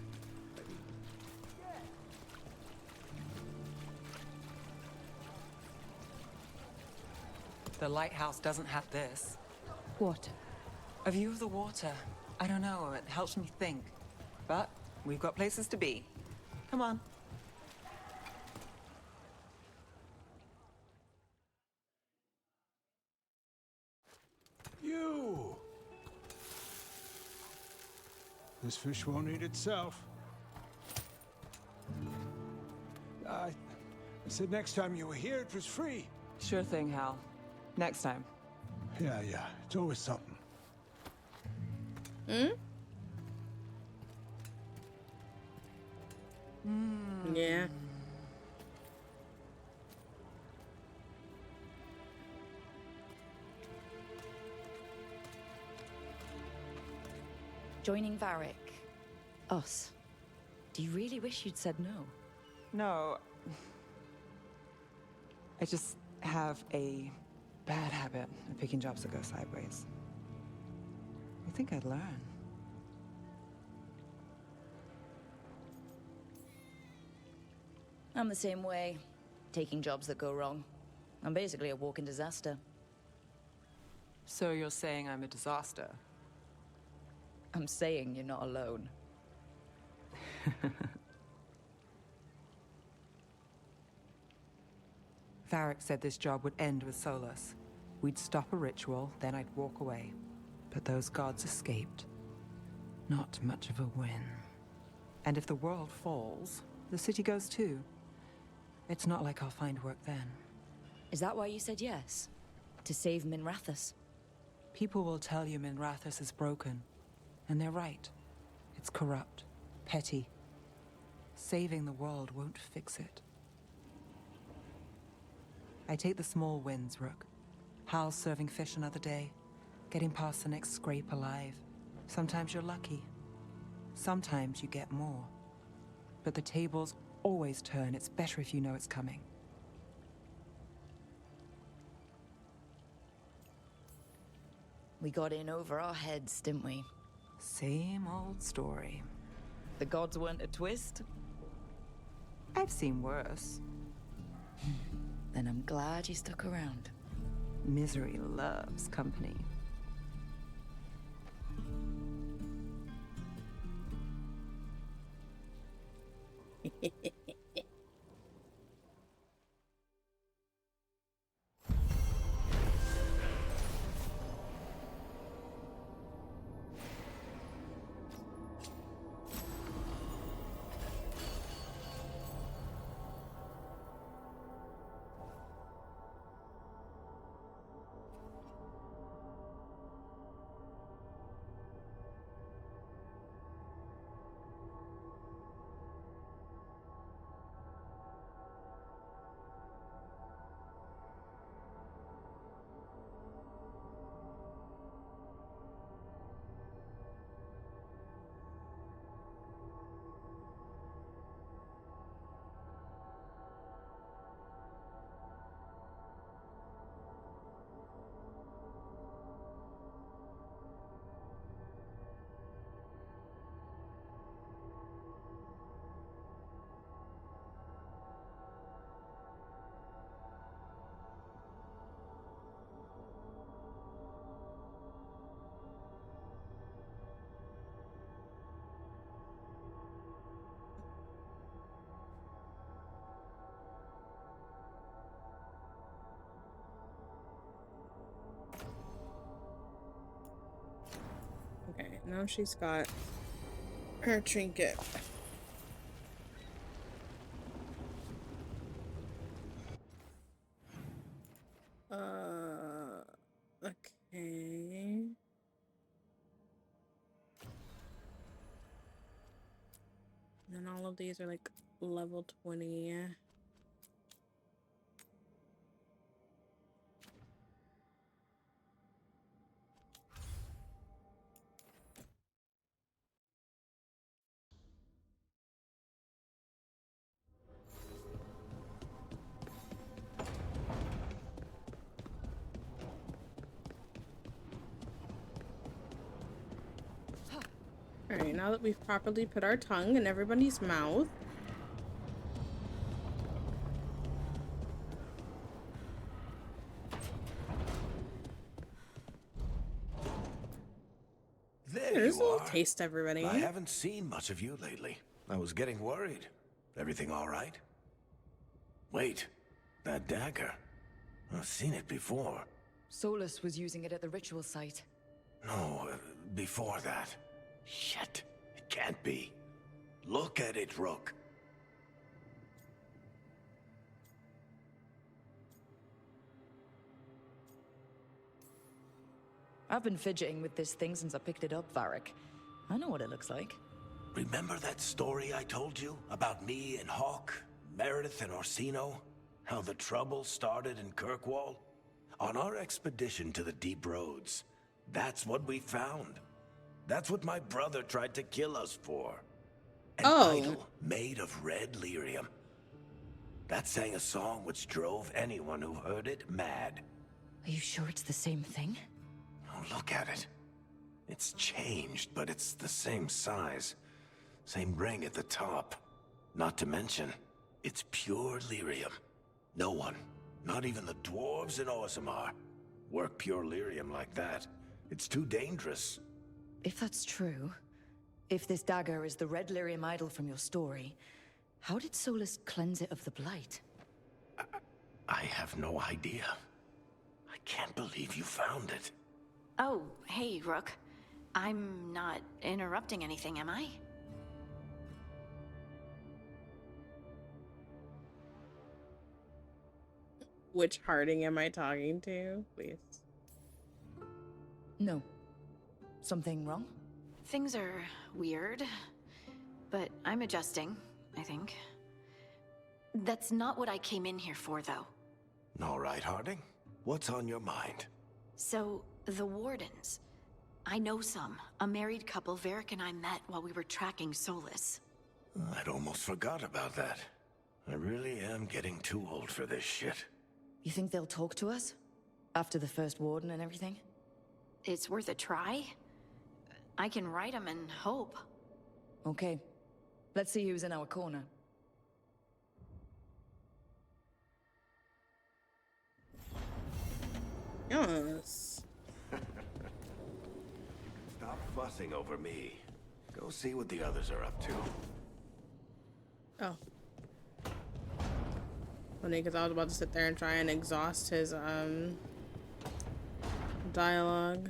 The lighthouse doesn't have this. What? A view of the water. I don't know, it helps me think. But we've got places to be. Come on. You! This fish won't eat itself. I said next time you were here, it was free. Sure thing, Hal. Next time. Yeah, it's always something. Yeah. Joining Varric. Us. Do you really wish you'd said no? No. I just have a bad habit of picking jobs that go sideways. I think I'd learn. I'm the same way. Taking jobs that go wrong. I'm basically a walking disaster. So you're saying I'm a disaster? I'm saying you're not alone. Varric said this job would end with Solus. We'd stop a ritual, then I'd walk away. But those gods escaped. Not much of a win. And if the world falls, the city goes too. It's not like I'll find work then. Is that why you said yes? To save Minrathous? People will tell you Minrathous is broken. And they're right. It's corrupt, petty. Saving the world won't fix it. I take the small wins, Rook. Hal serving fish another day. Getting past the next scrape alive. Sometimes you're lucky. Sometimes you get more. But the tables always turn. It's better if you know it's coming. We got in over our heads, didn't we? Same old story. The gods weren't a twist? I've seen worse. Then I'm glad you stuck around. Misery loves company. Now she's got her trinket. Okay. And all of these are like level 20. Alright, now that we've properly put our tongue in everybody's mouth. There Here's you a little are. taste, everybody. I haven't seen much of you lately. I was getting worried. Everything all right? Wait, that dagger. I've seen it before. Solus was using it at the ritual site. No, before that. Shit, it can't be. Look at it, Rook. I've been fidgeting with this thing since I picked it up, Varric. I know what it looks like. Remember that story I told you about me and Hawk, Meredith and Orsino? How the trouble started in Kirkwall? On our expedition to the Deep Roads, that's what we found. That's what my brother tried to kill us for. An idol made of red lyrium. That sang a song which drove anyone who heard it mad. Are you sure it's the same thing? Oh, look at it. It's changed, but it's the same size. Same ring at the top. Not to mention, it's pure lyrium. No one, not even the dwarves in Orzammar, work pure lyrium like that. It's too dangerous. If that's true, if this dagger is the red lyrium idol from your story, how did Solus cleanse it of the blight? I have no idea. I can't believe you found it. Oh, hey, Rook. I'm not interrupting anything, am I? Which Harding am I talking to? Please. No. Something wrong? Things are weird, but I'm adjusting, I think. That's not what I came in here for, though. All right, Harding. What's on your mind? So, the Wardens. I know some. A married couple Varric and I met while we were tracking Solus. I'd almost forgot about that. I really am getting too old for this shit. You think they'll talk to us? After the first warden and everything? It's worth a try. I can write them and hope. Okay. Let's see who's in our corner. Yes. Stop fussing over me. Go see what the others are up to. Oh. Funny, because I was about to sit there and try and exhaust his, dialogue.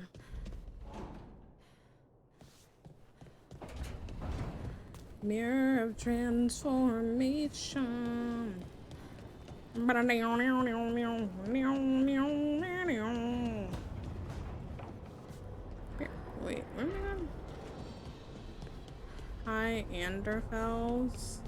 Mirror of transformation. Wait, where am I going? Hi, Anderfels.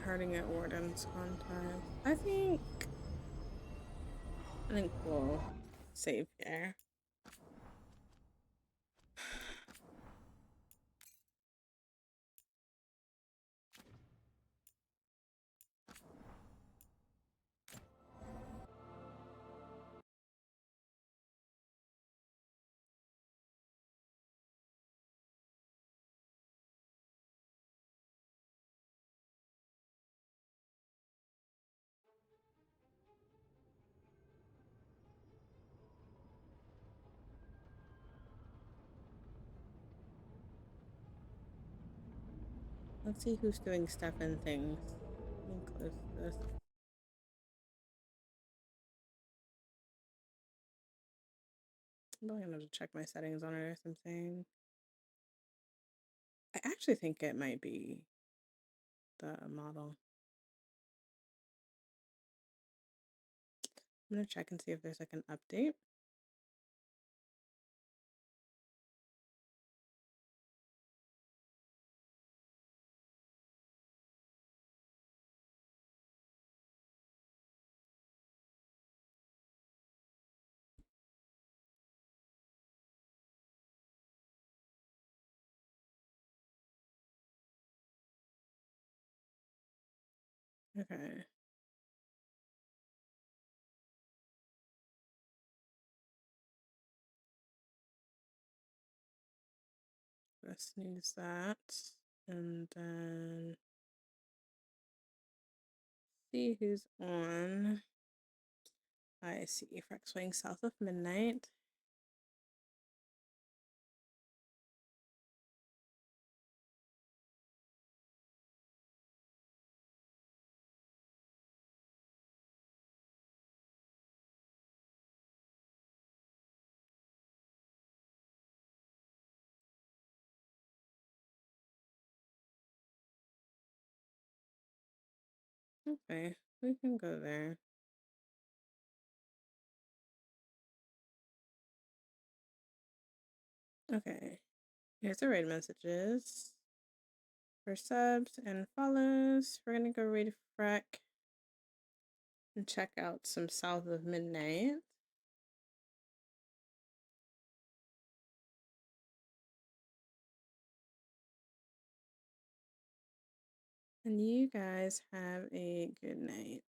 Hurting at Warden's contact. I think we'll save here. Let's see who's doing stuff and things. Let me close this. I'm probably gonna have to check my settings on it or something. I actually think it might be the model. I'm gonna check and see if there's like an update. Okay. This needs that. And then see who's on. I see. Frex Wing south of midnight. Okay, we can go there. Okay, here's the raid messages. For subs and follows, we're gonna go raid Freck and check out some south of midnight. And you guys have a good night.